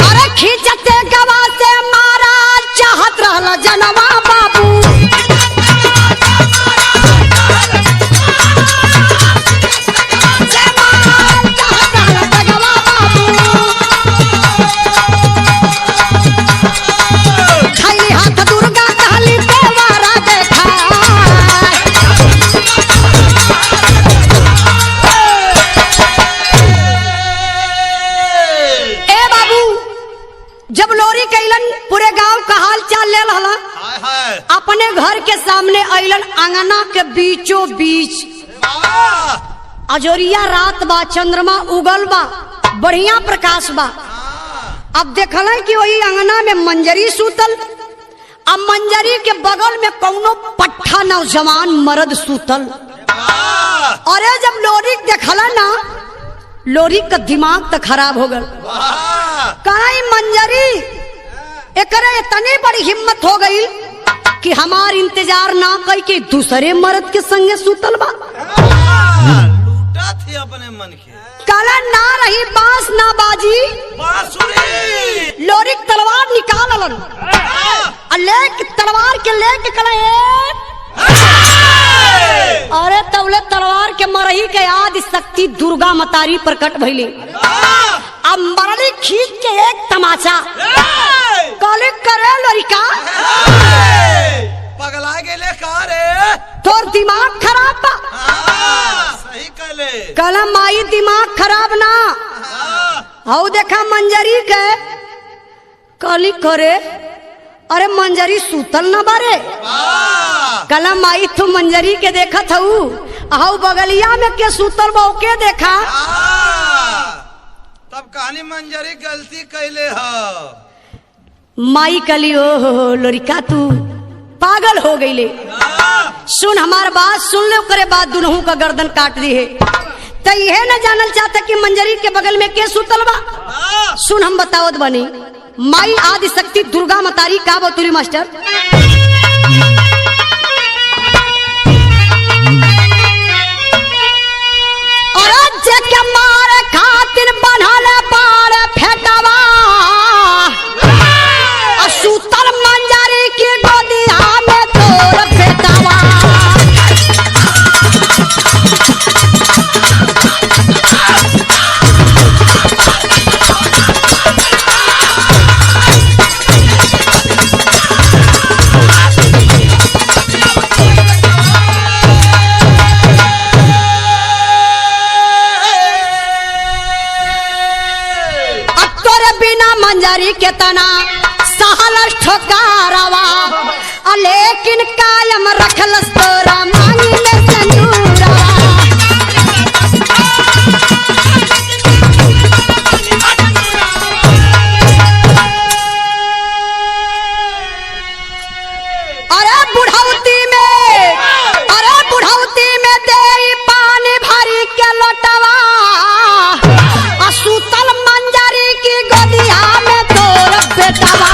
Speaker 1: अरे खींचते गवा से मारा चाहत रहला जनवा बाबू। खाली हाथ दुर्गा काली देवारा देखा। ए बाबू, जब लोरी कैलन पूरे गांव का हाल चाल ले रहला, अपने घर के सामने अइलन आंगना के बीचों बीच। अजोरिया रात बा, चंद्रमा उगल बा, बढ़िया प्रकाश बा। अब देखल कि वही अंगना में मंजरी सूतल, अब मंजरी के बगल में कौनो पट्ठा नौजवान मर्द सूतल। अरे जब लोरी देखला ना, लोरी का दिमाग तो खराब हो गल। कहीं मंजरी एकरे इतनी बड़ी हिम्मत हो गई कि हमार इंतजार ना कई के दूसरे मर्द के संगे सूतल बा।
Speaker 2: लूटा थी अपने मन के।
Speaker 1: काला ना रही बांस ना बाजी,
Speaker 2: बांसुरी।
Speaker 1: लोरी तलवार निकाल लन, लेके तलवार के लेके कला अरे तवले तलवार के मरही के आदि शक्ति दुर्गा मतारी प्रकट भइली। अब मरली खींच के एक तमाचा कॉले करे लड़का।
Speaker 2: पगला गेले का रे?
Speaker 1: तोर दिमाग खराब बा।
Speaker 2: सही कहले।
Speaker 1: कला माई दिमाग खराब ना, हाउ देखा मंजरी के कली करे। अरे मंजरी सूतल न बारे। कला माई तू मंजरी के देखत हऊ, हाउ बगलिया में के सूतल बा के देखा।
Speaker 2: तब कहानी मंजरी गलती कैले ह।
Speaker 1: माई कली ओ लड़का तू पागल हो गईले। सुन हमार बात सुन ले, करे बात दुनहु का गर्दन काट दी है। तो यह न जानल चाहता कि मंजरी के बगल में के सूतल बा। सुन हम बतावत बनी, माई आदि शक्ति दुर्गा मतारी का बतुली मास्टर। और जके मारे खातिर बनल बाड़ फेटवा, सूतल मंजरी की गोदिया में तोर बेटवा। मंजरी के तना सहल ठोकारवा, लेकिन कायम रखलस तोरा मांगी में संजूरवा। अरे बुढ़ौती में दे पानी भरी के लोटवा, सूतल मंजरी की गोदिया में तोर बेटवा।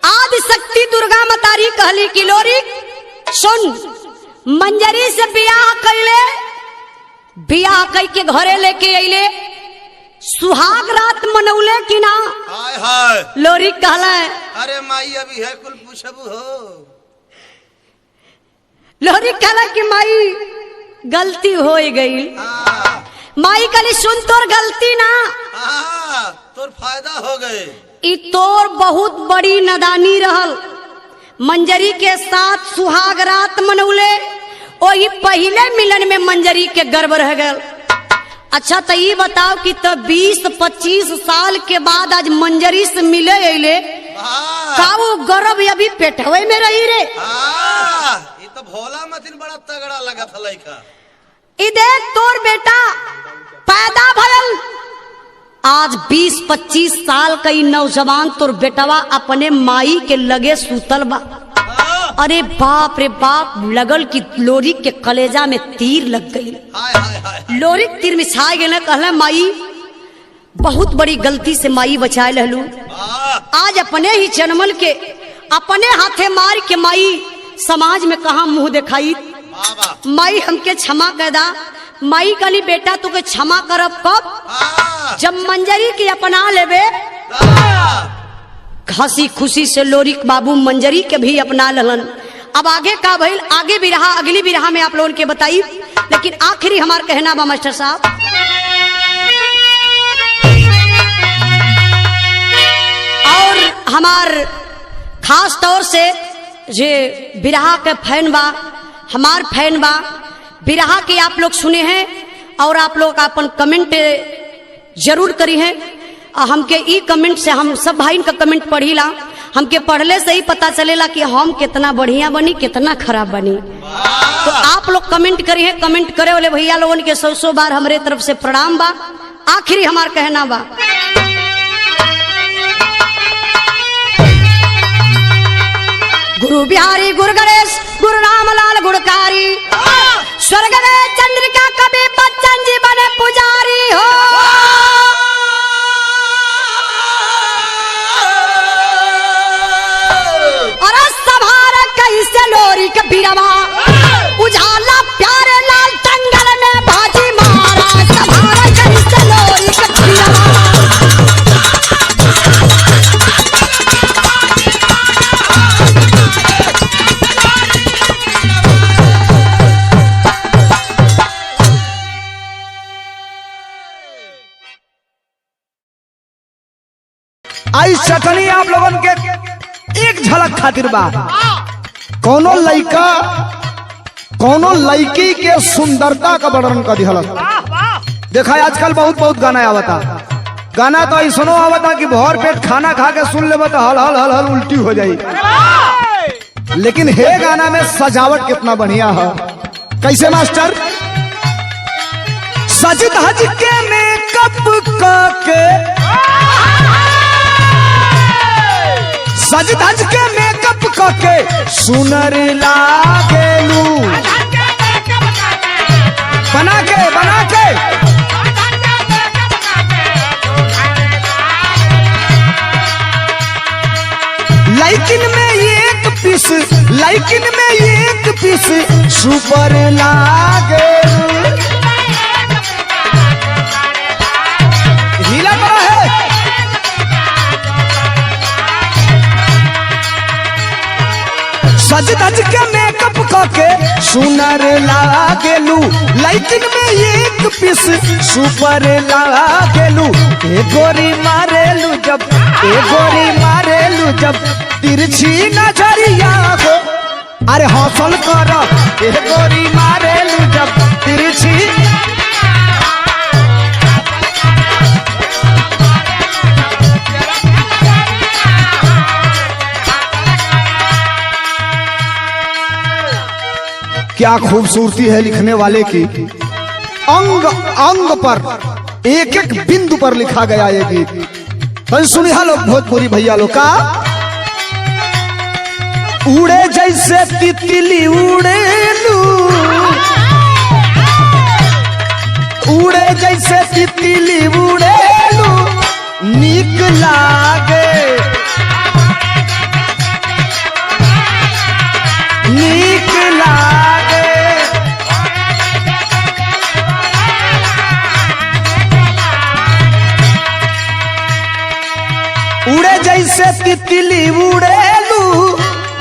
Speaker 1: आदि शक्ति दुर्गा मतारी कहली कि लोरी सुन, मंजरी से बियाह कैले, बियाह कई के घरे लेके अइले, सुहाग रात मनौले कि ना?
Speaker 2: हाय हाय।
Speaker 1: लोरी कहला
Speaker 2: अरे माई अभी है कुल पूछबू हो।
Speaker 1: लोरी कहला कि माई गलती हो गई। माई कहली सुन, तोर गलती ना,
Speaker 2: तोर फायदा हो गए।
Speaker 1: ई तोर बहुत बड़ी नादानी रहल। मंजरी के साथ सुहाग रात मनौले, वही पहले मिलन में मंजरी के गर्भ रह गल। अच्छा तो ये बताओ कि तो 20-25 साल के बाद आज मंजरी से मिले अले, का वो गर्भ अभी पेटवे में रही रे?
Speaker 2: ये तो भोला मतिन बड़ा तगड़ा लगा था लड़का।
Speaker 1: देख तोर बेटा पैदा भयल आज 20-25 साल का ही नौजवान तोर बेटवा अपने माई के लगे सूतल बा। अरे बाप रे बाप, लगल कि लोरी के कलेजा में तीर लग गई। लोरी तीर में छा गए, कहला माई बहुत बड़ी गलती से माई बचाए लहलू। आज अपने ही जन्मल के अपने हाथे मार के माई समाज में कहा मुंह दिखाई। माई हमके क्षमा कर दा। माई कहली बेटा तुके क्षमा करब कब, जब मंजरी की अपना लेबे। हंसी खुशी से लोरिक बाबू मंजरी के भी अपना ललन। अब आगे का भइल, आगे भी रहा, अगली भी रहा में आप लोगों के बताई। लेकिन आखिरी हमार कहना बा मास्टर साहब, और हमार खास तौर से जे बिरहा के फैन बा, हमार फैन बा, बिरहा के आप लोग सुने हैं और आप लोग अपन कमेंट जरूर करी है। हमके ई कमेंट से हम सब भाई का कमेंट पढ़ी ला, हमके पढ़ले से ही पता चलेला कि हम कितना बढ़िया बनी कितना खराब बनी। तो आप लोग कमेंट करी है, कमेंट करे वाले भैया लोगन के 100 बार हमरे तरफ से प्रणाम बा। आखिरी हमार कहना बा, गुरु बिहारी गुरु गणेश गुरु रामलाल गुणकारी, स्वर्ग में चंद्रिका कभी बच्चन जी बने पुजारी हो। और सभार कैसे लोरी के बिरवा, उजाला प्यारे लाल टंगल में भाजी मारा। सभार कैसे लोरी के बिरवा,
Speaker 3: आई चटनी आप लोगन के एक झलक खातिर बा। कोनो लड़का कोनो लड़की के सुंदरता का वर्णन कर दिहल। देखा आजकल बहुत गाना आवता, गाना तो ऐसनो आवता कि भर पेट खाना खा के सुन लेबा तो हल हल हल हल उल्टी हो जाई। लेकिन हे गाना में सजावट कितना बढ़िया है। कैसे मास्टर, सज धज के मेकअप के, सज धज के मेकअप करके सुनर लागेलू। बना के लाइकिन में एक पीस, लाइकिन में एक पीस सुपर लागेलू। हीला करा है। सज धज के मेकअप करके सुनर लागेलू, लाइटिन में एक पीस सुपर लागेलू। ए गोरी मारेलू जब, ए गोरी मारेलू जब तिरछी नजरिया हो। अरे हौसल कर, ए गोरी मारेलू जब तिरछी। क्या खूबसूरती है लिखने वाले की, अंग अंग पर एक एक बिंदु पर लिखा गया ये गीत। तो सुनिए लोग भोजपुरी भैया लोग का, उड़े जैसे तितली उड़ेलू, उड़े जैसे तितली उड़ेलू, नीक लागे नीक लागे। उड़े जैसे तितली उड़ेलू,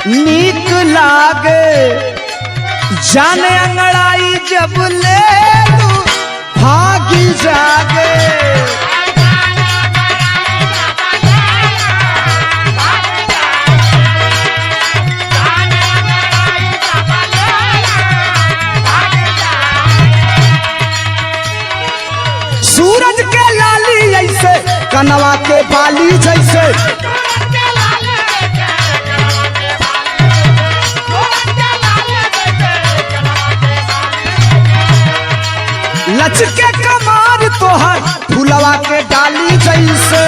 Speaker 3: नीक लागे। जाने अंगड़ाई जब लेलू, भागी जागे। सूरज के लाली ऐसे, कनवा के बाली जैसे, लचके कमार तोहर फुलवा के डाली जैसे।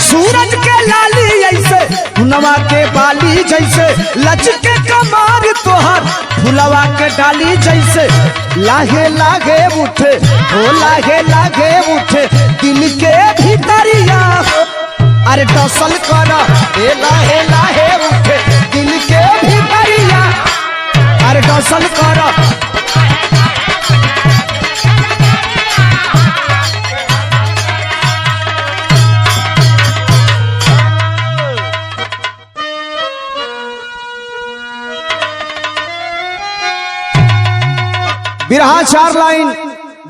Speaker 3: सूरज के लाली ऐसे फुलवा के बाली जैसे, लचके कमार तोहर फुलवा के डाली जैसे। लागे लागे उठे ओ लागे लागे उठे दिल के भीतरिया, अरे डसल कर ए लाहे लाहे उठे दिल के भीतरिया, अरे डसल कर। बिरहा 4 लाइन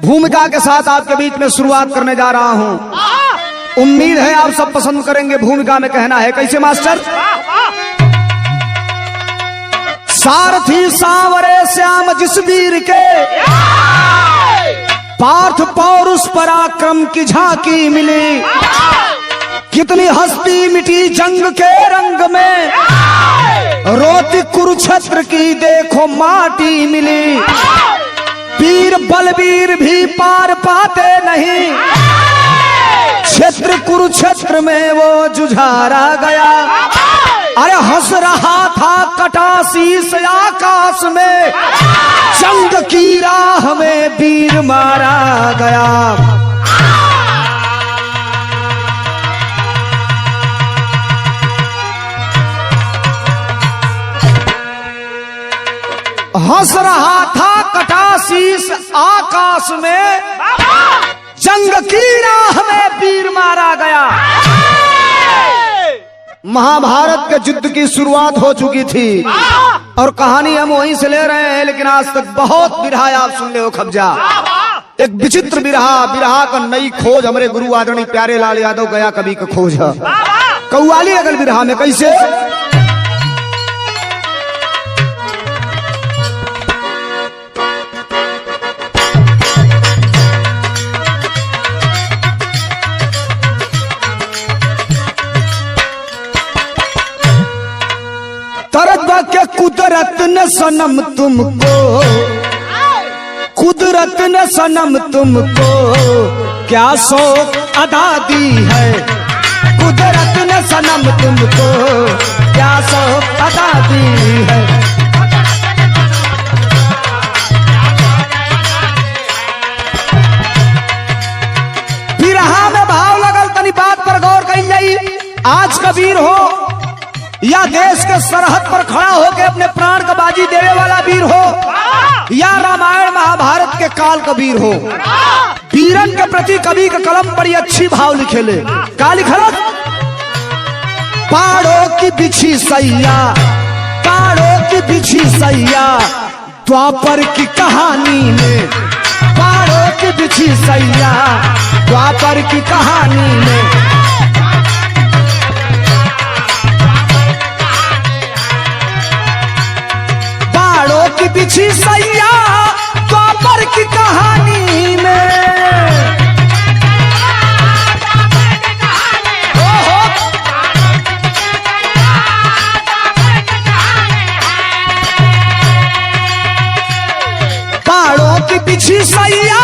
Speaker 3: भूमिका के साथ आपके बीच में शुरुआत करने जा रहा हूं। उम्मीद है आप सब पसंद करेंगे। भूमिका में कहना है कैसे मास्टर? सारथी सांवरे श्याम जिस वीर के, पार्थ पौरुष पराक्रम की झांकी मिली। कितनी हस्ती मिटी जंग के रंग में, रोती कुरुक्षेत्र की देखो माटी मिली। वीर बलवीर भी पार पाते नहीं, क्षेत्र कुरुक्षेत्र में वो जुझारा गया। अरे हंस रहा था कटा शीस आकाश में, जंग की राह में वीर मारा गया। हंस रहा था कटा शीस आकाश में, जंग की राह में वीर मारा गया। महाभारत के युद्ध की शुरुआत हो चुकी थी और कहानी हम वहीं से ले रहे हैं, लेकिन आज तक बहुत बिरहा आप सुन ले हो खबजा। एक विचित्र बिरहा का नई खोज हमारे गुरु आदरणीय प्यारे लाल यादव गया कवि का खोज है। कव्वाली अगल बिरहा में कैसे? के कुदरत न सनम तुमको, कुदरत न सनम तुमको क्या शौक अदा दी है। कुदरत न सनम तुमको क्या शौक अदा दी है। बिरहा में भाव लगल, तनी बात पर गौर कई जाई। आज का वीर हो या देश के सरहद पर खड़ा होकर अपने प्राण का बाजी देने वाला वीर हो, या रामायण महाभारत के काल का वीर हो, वीरन के प्रति कवि का कलम बड़ी अच्छी भाव लिखेले। का लिखल? पहाड़ों की बिछी सैया, पहाड़ों की बिछी सैया द्वापर की कहानी में, पहाड़ों की बिछी सैया द्वापर की कहानी में। की बिछी सैया द्वापर की कहानी में। पहाड़ों की बिछी सैया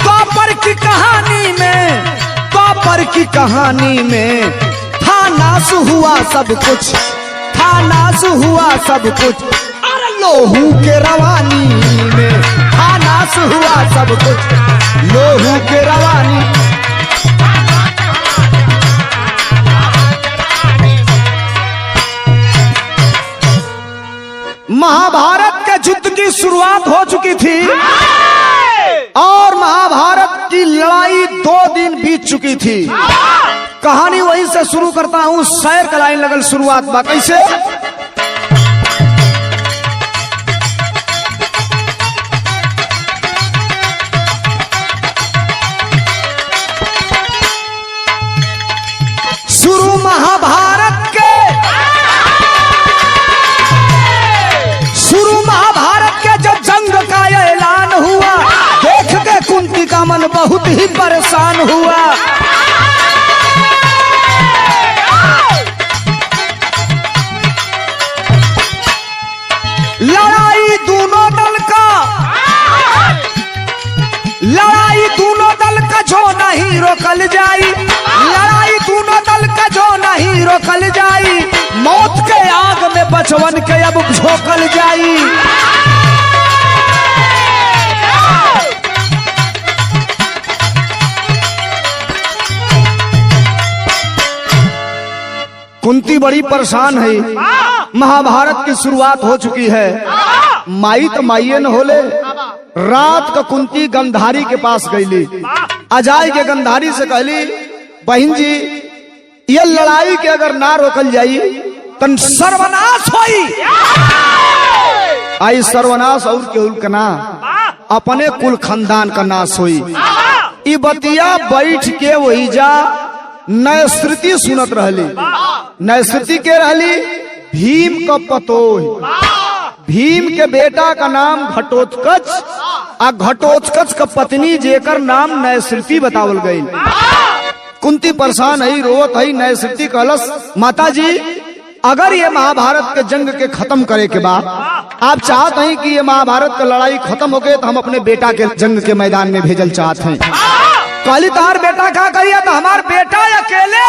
Speaker 3: द्वापर की कहानी में, द्वापर की कहानी में। था नाश हुआ सब कुछ, था नाश हुआ सब कुछ लोहू के रवानी में। था नाश हुआ सब कुछ लोहू के रवानी। महाभारत के युद्ध की शुरुआत हो चुकी थी और महाभारत की लड़ाई 2 दिन बीत चुकी थी। कहानी वहीं से शुरू करता हूं। शेर का लाइन लगल शुरुआत बा कैसे? शुरू महाभारत के, शुरू महाभारत के जब जंग का ऐलान हुआ, देख के कुंती का मन बहुत ही परेशान हुआ। लड़ाई दोनों दल का, लड़ाई दोनों दल का जो नहीं रोकल जाई, लड़ाई दोनों दल का जो नहीं रोकल जाई, मौत के आग में बचवन के अब झोंकल जाई। कुंती बड़ी परेशान है, महाभारत की शुरुआत हो चुकी है। माई तो माइये न होले, रात का कुंती गंधारी के पास गईली, अजाय के गंधारी से कहली बहन जी ये लड़ाई के अगर ना रोकल जाई तन सर्वनाश होई। आई सर्वनाश और केहू का ना, अपने कुल खानदान का नाश होई। ई बतिया बैठ के वही जा नयश्रुति सुनत रहली। नयश्रुति के रहली भीम का पतोह, भीम के बेटा का नाम घटोत्कच, आ घटोत्कच का पत्नी जेकर नाम नयश्रुति बतावल गई। कुंती परेशान है, रोवत है। नयश्रुति कहलस माता जी अगर ये महाभारत के जंग के खत्म करे के बाद आप चाहते हैं कि ये महाभारत का लड़ाई खत्म हो गए तो हम अपने बेटा के जंग के मैदान में भेजल चाहते हैं। कहली तार बेटा क्या करिए? तो हमार बेटा अकेले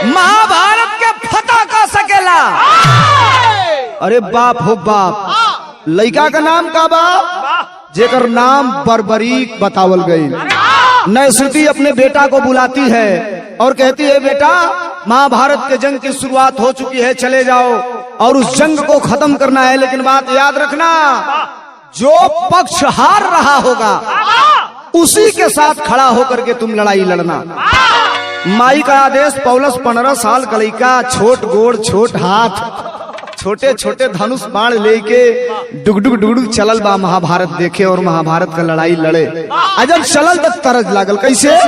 Speaker 3: महाभारत के फतह कर सकेला। अरे बाप हो बाप, लड़का का नाम का बाप जेकर नाम बर्बरीक बतावल गई। नयश्रुति अपने बेटा को बुलाती है और कहती है बेटा महाभारत के जंग की शुरुआत हो चुकी है, चले जाओ और उस जंग को खत्म करना है। लेकिन बात याद रखना, जो पक्ष हार रहा होगा उसी के साथ खड़ा होकर के तुम लड़ाई लड़ना। माई का आदेश पौलस 15 साल का लड़का, छोट गोड़ छोट हाथ, छोटे छोटे धनुष बाण लेके डुगडुग डुगडुग चलल बा महाभारत देखे और महाभारत का लड़ाई लड़े। अजब चलल तक तरज लागल। कैसे?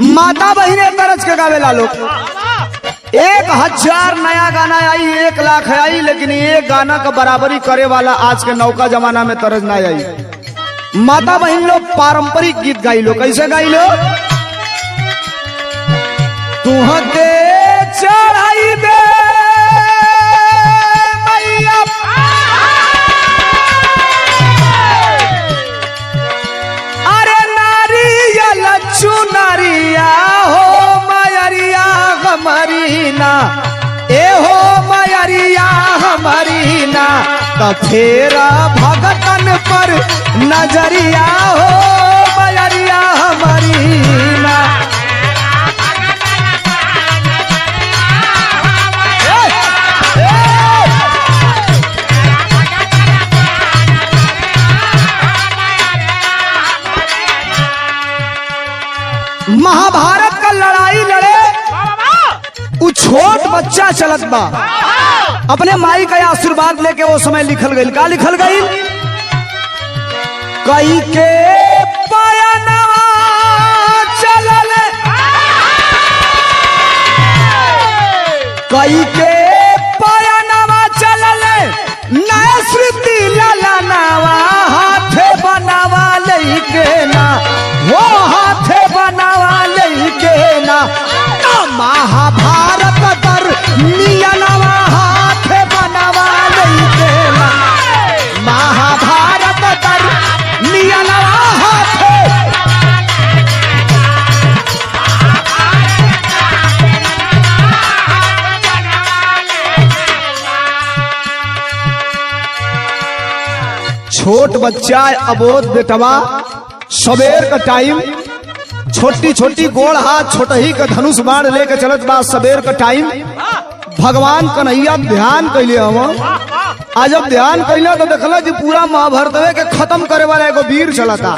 Speaker 3: माता बहिने तरज के गावेला लोग। 1000 नया गाना आई, 1 लाख आई, लेकिन एक गाना का बराबरी करे वाला आज के नौका जमाना में तरज ना आई। माता बहन लोग पारंपरिक गीत गाई लो। कैसे गाई लो? तुहके चढ़ाई दे मैया, अरे नारियल चुनरिया हो मयरिया हमारीना, ए हो मयरिया हमारीना, तो फेरा भगतन पर नजरिया हो मयरिया हमारीना। महाभारत का लड़ाई लड़े उ छोट बच्चा चलत बा, अपने माई का आशीर्वाद लेके वो समय लिखल गई। का लिखल गई? कई के पयनवा चलल, कई के पयनवा चलल, नयश्रुति ललनावा हाथे बनावा लेके ना, वो हाथे बनावा लेके ना, महाभारत तर नियनवा हाथे बनावा लेके ना, महाभारत तर नियनवा हाथे। छोट बच्चा अबोध बेटवा, सवेर का टाइम, छोटी छोटी गोड़ हाथ, छोटा ही का धनुष बाण लेके चलत बा। सवेर का टाइम भगवान कन्हैया ध्यान कैले हम। आज जब ध्यान कैले तो देखला कि पूरा महाभारत के खत्म करे वाला एगो वीर चलता।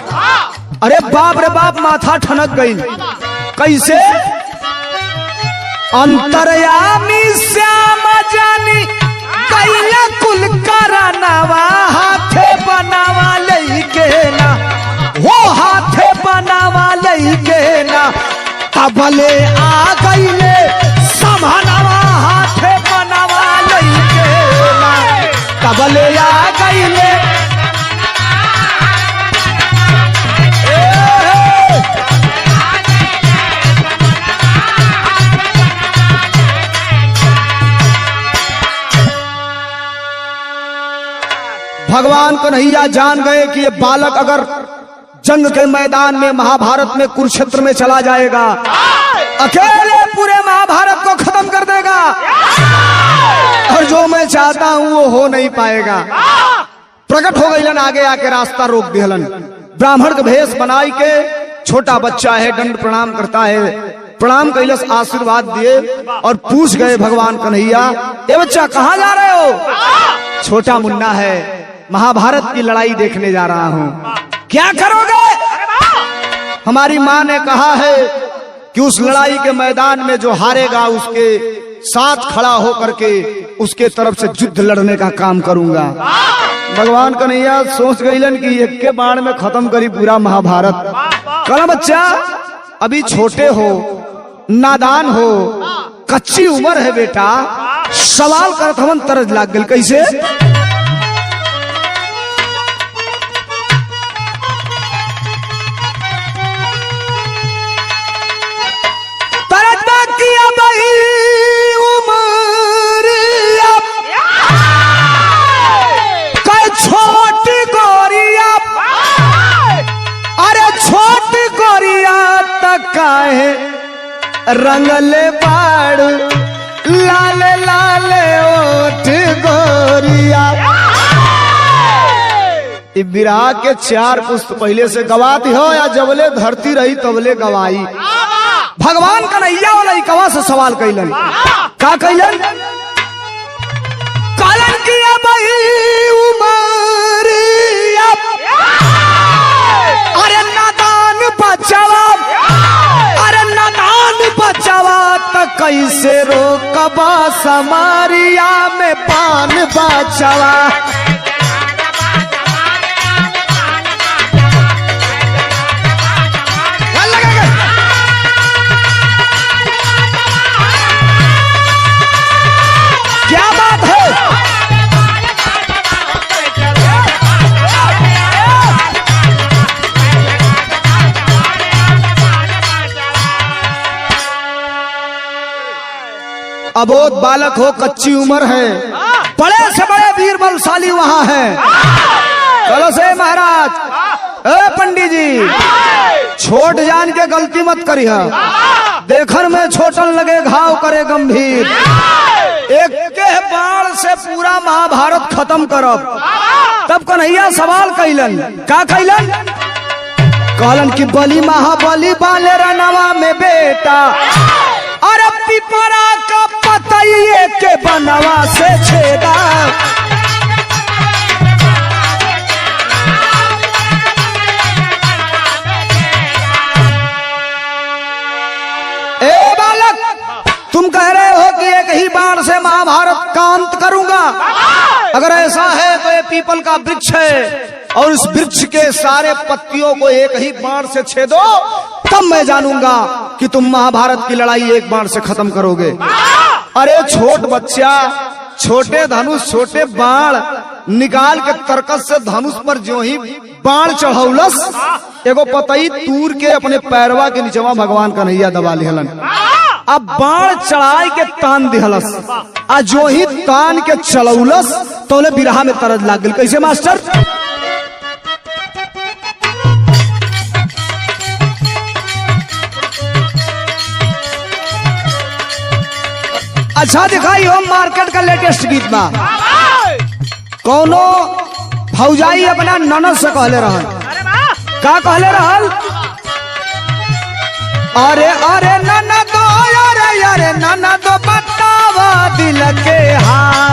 Speaker 3: अरे बाप रे बाप, माथा ठनक गई। कैसे? अंतर्यामी श्याम जानी कैला कुल करनवा हाथे बनावा लेके ना, वो हाथे बनावा लेके ना, तबले आ गईले समानवा हाथे बनावा भगवान कन्हैया जान गए कि ये बालक अगर जंग के मैदान में महाभारत में कुरुक्षेत्र में चला जाएगा अकेले पूरे महाभारत को खत्म कर देगा और जो मैं चाहता हूं वो हो नहीं पाएगा। प्रकट हो गईलन, आगे आके रास्ता रोक दिहलन। ब्राह्मण के भेष बनाई के छोटा बच्चा है, दंड प्रणाम करता है, प्रणाम कैलस, आशीर्वाद दिए और पूछ गए भगवान कन्हैया, ये बच्चा कहाँ जा रहे हो? छोटा मुन्ना है, महाभारत की लड़ाई देखने जा रहा हूँ। क्या करोगे? हमारी माँ ने कहा है कि उस लड़ाई के मैदान में जो हारेगा उसके साथ खड़ा होकर के उसके तरफ से युद्ध लड़ने का काम करूंगा। भगवान कन्हैया सोच गईलन कि एक के बाण में खत्म करी पूरा महाभारत। कहला बच्चा अभी छोटे हो, नादान हो, कच्ची उम्र है बेटा, सवाल करत हमन तरज लाग गल। कैसे? रंगले बाड़ लाले लाले ओठ गोरिया। बिरहा के 4 पुस्त पहले से गवाती हो या जबले धरती रही तबले गवाई। भगवान कन्हैया वाला इकवा से सवाल कैलन। का कैलन? कालन किया बही उमरिया, अरे नादान बचावा, अरे नादान बचावा त कैसे रोकबा समारिया में पान बचावा। क्या बात है? अबोध बालक हो, कच्ची उम्र है, बड़े से बड़े वीर बलशाली वहां है। चलो से महाराज, ए पंडित जी, छोट जान के गलती मत करिए, देखन में छोटन लगे घाव करे गंभीर। एक के बाण से पूरा महाभारत खत्म करब। तब कन्हैया सवाल कैलन। का कैलन? कहलन कि बलि महाबली बाले रनवा में बेटा, अरे पिपरा का पतइये के बनवा से छेदा। ए बालक, तुम कह रहे हो कि एक ही बाण से महाभारत का अंत करूंगा। अगर ऐसा है तो ये पीपल का वृक्ष है और इस वृक्ष के सारे पत्तियों को एक ही बाण से छेदो, तब मैं जानूंगा कि तुम महाभारत की लड़ाई एक बाण से खत्म करोगे। अरे छोट बच्चा, छोटे धनुष, छोटे बाण निकाल के तरकस से धनुष पर जो ही बाण चढ़ौलस, एगो पतई तूर के अपने पैरवा के नीचवा भगवान कन्हैया दबा लिहलन। अब बाण चढ़ाई के तान दिहलस, आ जो ही तान के चलौलस तो उन्हें बिरहा में तरज लाग गई। कैसे मास्टर? अच्छा दिखाई हो मार्केट का लेटेस्ट गीत बा। कौनो फौजाई अपना ननद से कहले रहल। का कहले रहल? अरे अरे ननदो, अरे अरे ननदो बतावा दिल के हाल।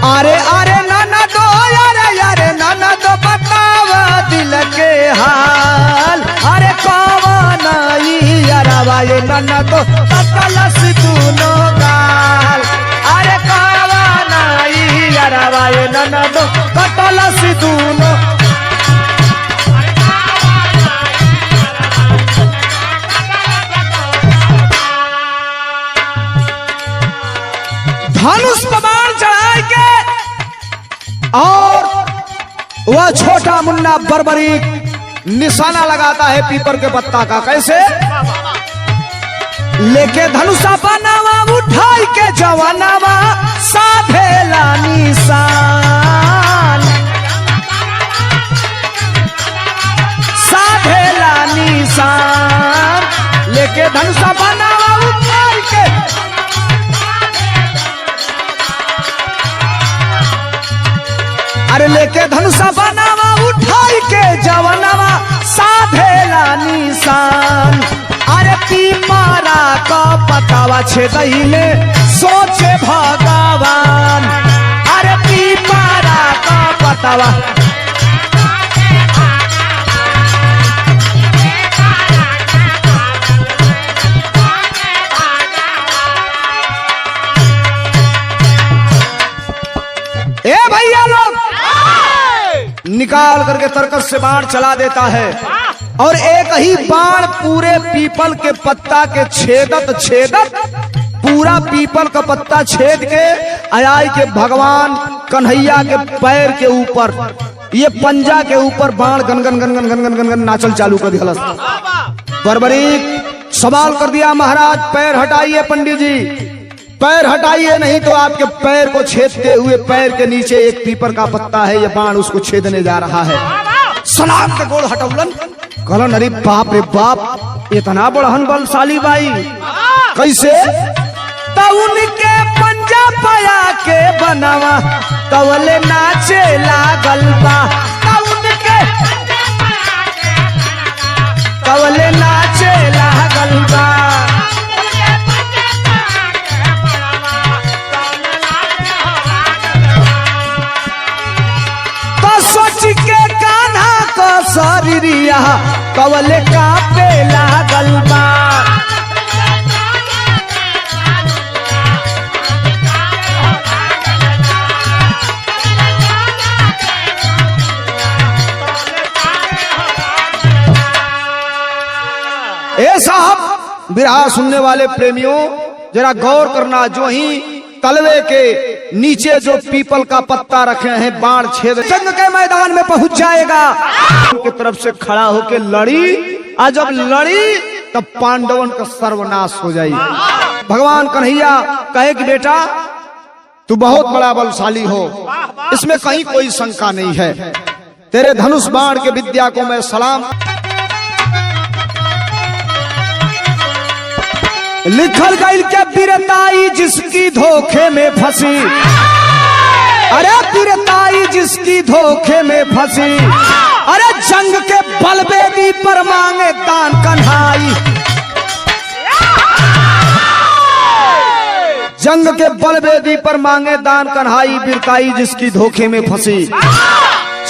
Speaker 3: अरे अरे ननदो, अरे अरे ननदो बतावा दिल के हाल। अरे कौन अरवा ये ननदो तकलस दूनो गाल। अरे कौन अरवा ये ननदो तकलस दूनो। धनुष पर बाण चढ़ा के और वह छोटा मुन्ना बर्बरीक निशाना लगाता है पीपर के पत्ता का। कैसे? लेके धनुषा बनावा उठाई के जवानावा साधेला निशान, साधेला निशान, लेके धनुषा बनावा उठाई के अरे लेके धनुषा बनावा उठाई के जवानावा साधेला निशान। अरे पीपरा का पतावा छेदइले सोचे भगवान, अरे पीपरा का पतावा ए भैया लोग निकाल करके तरकस से बाण चला देता है और एक ही बाण पूरे पीपल के पत्ता के छेदत छेदत पूरा पीपल का पत्ता छेद के आयाई के भगवान कन्हैया के पैर के ऊपर ये पंजा के ऊपर बाण गनगन गनगन गनगन गनगन नाचल चालू कर दिया। बर्बरीक सवाल कर दिया, महाराज पैर हटाइए, पंडित जी पैर हटाइए, नहीं तो आपके पैर को छेदते हुए पैर के नीचे एक पीपर का पत्ता है, ये बाण उसको छेदने जा रहा है। सलाम के गोड़ हटौलन कहलन, अरे बाप रे बाप, इतना बड़हन बलशाली बाई कैसे? उनके पंजा पाया के बनावा तवले नाचे लागल बा, उनके तवले नाचे लागल बा। तो सोच के कान्हा को शरीरिया कवले कांपे लागल बा। ए साहब बिरहा सुनने वाले प्रेमियों जरा गौर करना, जो ही तलवे के नीचे जो पीपल का पत्ता रखे हैं बाण छेद जंग के मैदान में पहुंच जाएगा, उनकी तरफ से खड़ा होकर लड़ी, और जब लड़ी तब पांडवन का सर्वनाश हो जाए। भगवान कन्हैया कहे कि बेटा तू बहुत बड़ा बलशाली हो, इसमें कहीं कोई शंका नहीं है, तेरे धनुष बाण के विद्या को मैं सलाम। लिखल गई के बीरताई जिसकी धोखे में फंसी, अरे बीरताई जिसकी धोखे में फंसी, अरे जंग के बलवेदी पर मांगे दान कन्हाई, जंग के बलवेदी पर मांगे दान कन्हाई, बीरताई जिसकी धोखे में फंसी।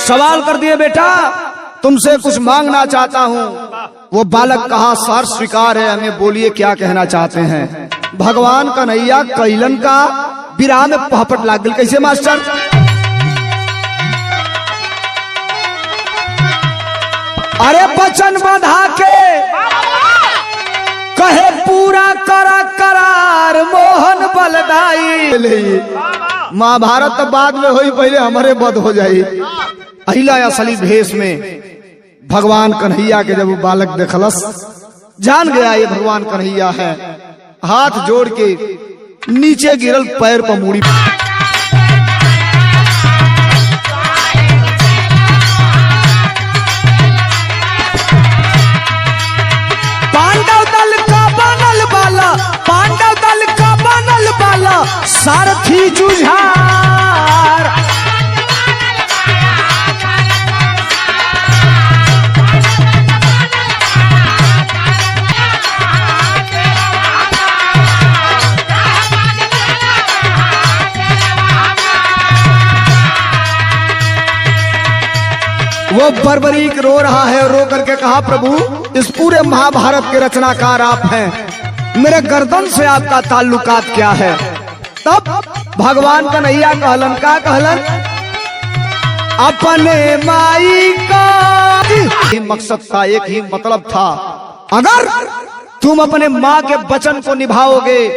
Speaker 3: सवाल कर दिए बेटा तुमसे कुछ मांगना चाहता हूँ। वो बालक कहा सर स्वीकार है, हमें बोलिए क्या कहना चाहते हैं। भगवान कन्हैया कैलन का विराह में पहपट लाग गई। कैसे मास्टर? अरे वचन बंधा के कहे पूरा करा करार मोहन बलदाई। महाभारत तो बाद में हुई, पहले हमारे बद हो जाई। अहिला असली भेष में भगवान कन्हैया के जब वो बालक देखलस जान गया ये भगवान कन्हैया है, हाथ जोड़ के नीचे गिरल पैर पर मुड़ी। पांडव दल का बनल बाला, पांडव दल का बनल बाला सारथी जुझार। वो बर्बरीक रो रहा है, रो करके कहा प्रभु इस पूरे महाभारत के रचनाकार आप हैं, मेरे गर्दन से आपका ताल्लुकात क्या है? तब भगवान कन्हैया कहलन, का कहलन? अपने माई का ही मकसद था, एक ही मतलब था, अगर तुम अपने माँ के वचन को निभाओगे,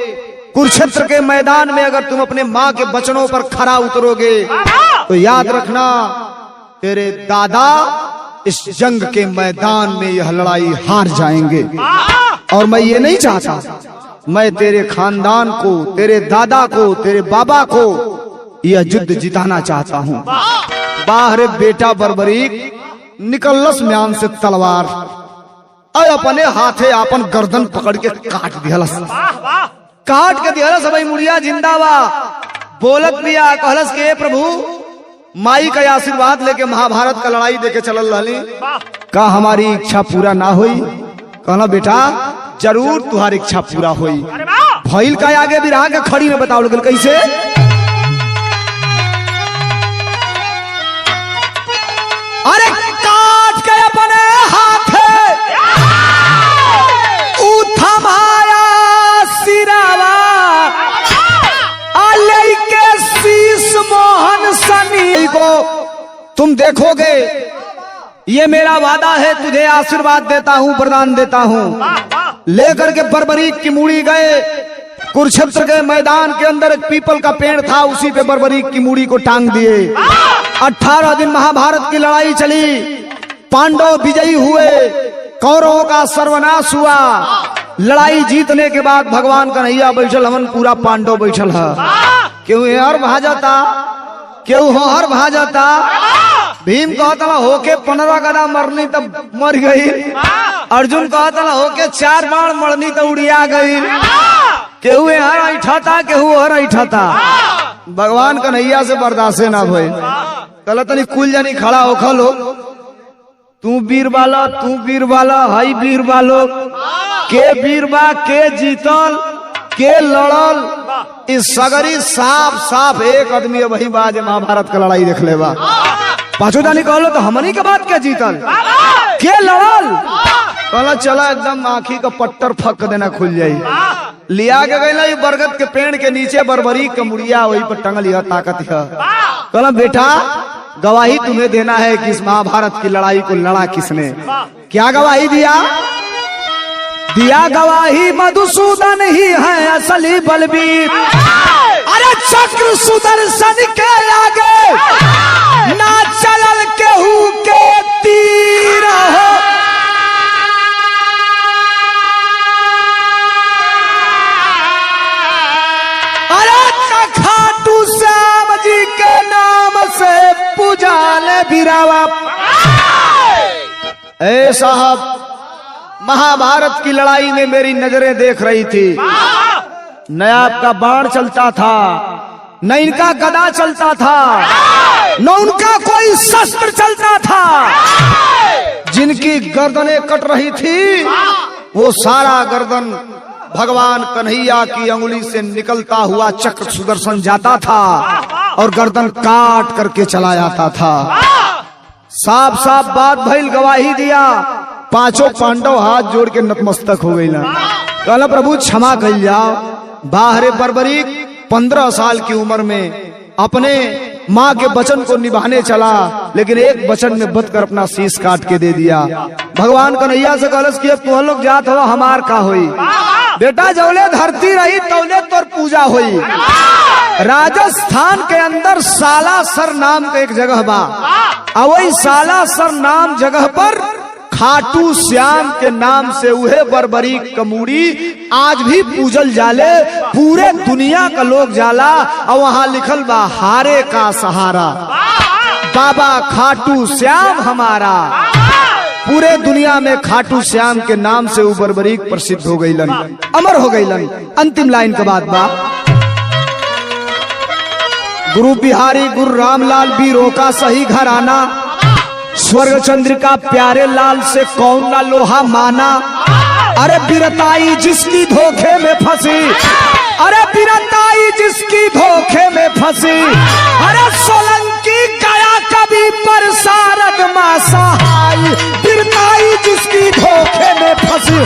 Speaker 3: कुरुक्षेत्र के मैदान में अगर तुम अपने माँ के वचनों पर खरा उतरोगे तो याद रखना तेरे दादा इस जंग के मैदान में यह लड़ाई हार जाएंगे। और मैं ये नहीं चाहता, मैं तेरे खानदान को, तेरे दादा को, तेरे बाबा को यह युद्ध जिताना चाहता हूँ। बाहर बेटा बर्बरीक निकलस म्यान से तलवार और अपने हाथे अपन गर्दन पकड़ के काट दिहलस, काट के दिहलस। भाई मुड़िया जिंदाबा बोलत बिया, कहलस के प्रभु माई का आशीर्वाद लेके महाभारत का लड़ाई देके चलल रहली, का हमारी इच्छा पूरा ना हुई? कहना बेटा जरूर तुम्हारी इच्छा पूरा हुई। भइल का आगे बिरहा के खड़ी में बताओ लोग कैसे? अरे काट के अपने हाथे उठमाया सिरावा आले के शीश मोहन सनी को तुम देखोगे, ये मेरा वादा है, तुझे आशीर्वाद देता हूँ, वरदान देता हूँ। लेकर के बर्बरीक की मूड़ी गए। कुरुक्षेत्र के मैदान के अंदर एक पीपल का पेड़ था, उसी पे बर्बरीक की मूड़ी को टांग दिए। 18 दिन महाभारत की लड़ाई चली, पांडव विजयी हुए, कौरवों का सर्वनाश हुआ। लड़ाई जीतने के बाद भगवान कन्हैया बैठल हवन, पूरा पांडव बैठल है। क्यों हर भाजता, क्यों हर भाजता। भीम कहता होके 15 गदा मरनी तब मर गई, अर्जुन कहता होके 4 बाण मरनी तो उड़िया गई। केहू हर ऐठाता, केहू हर ऐठाता। भगवान कन्हैया से बर्दाश्त ना भइल। कहला तनी कुल जानी खड़ा होखा लोग, तू वीर वाला, तू वीर वाला, हई वीर वालो, के वीर बा, के जीतल, के लड़ल। इस सगरी साफ साफ एक आदमी वही बाज महाभारत का लड़ाई देख लेबा। पांचों जानी कहलो तो हमनी के बात क्या जीतल, के लड़ल। कहला चला एकदम आँखी का पट्टर फक देना खुल जाई। लिया के गई बरगद के पेड़ के नीचे बर्बरीक का मुड़िया वही पर टंगल यह ताकत है। कहला बेटा गवाही तुम्हें देना है कि इस महाभारत की लड़ाई को लड़ा किसने। क्या गवाही दिया? दिया गवाही मधुसूदन ही है असली बलबीर। अरे चक्र सुदर्शन के आगे ना चलल केहू के तीर हो। अरे खाटू श्याम जी के नाम से पूजाले बिरावा। ए साहब महाभारत की लड़ाई में मेरी नजरें देख रही थी, न आपका बाण चलता था, न इनका गदा चलता था, न उनका कोई शस्त्र चलता था। जिनकी गर्दनें कट रही थी वो सारा गर्दन भगवान कन्हैया की अंगुली से निकलता हुआ चक्र सुदर्शन जाता था और गर्दन काट करके चला जाता था। साफ साफ बात भइल, गवाही दिया। पांचों पांडव हाथ जोड़ के नतमस्तक हो गई। कहला प्रभु क्षमा कर जाओ। बाहरे बर्बरीक 15 साल की उम्र में अपने माँ के वचन को निभाने चला, लेकिन एक वचन में बदकर अपना शीश काट के दे दिया। भगवान कन्हैया से कहलस कि अब तुम लोग जात हो, हमार का होई? बेटा जौले धरती रही तौले तोर पूजा हुई। राजस्थान के अंदर सालासर नाम का एक जगह बा, और वही सालासर नाम जगह पर खाटू श्याम के नाम से उहे बर्बरीक कमूड़ी आज भी पूजल जाले। पूरे दुनिया का लोग जाला और वहां लिखल बा हारे का सहारा, बाबा खाटू श्याम हमारा। पूरे दुनिया में खाटू श्याम के नाम से वो बर्बरीक प्रसिद्ध हो गईलन, अमर हो गईलन। अंतिम लाइन के बाद बा गुरु बिहारी गुरु रामलाल वीरों का सही घराना, स्वर्ग चंद्रिका प्यारे लाल से कौन ना लोहा माना। अरे बिरताई जिसकी धोखे में फंसी, अरे बिरताई जिसकी धोखे में फंसी। अरे सोलंकी गया कभी पर सारद मां सहाय, बिरताई जिसकी धोखे में फंसी।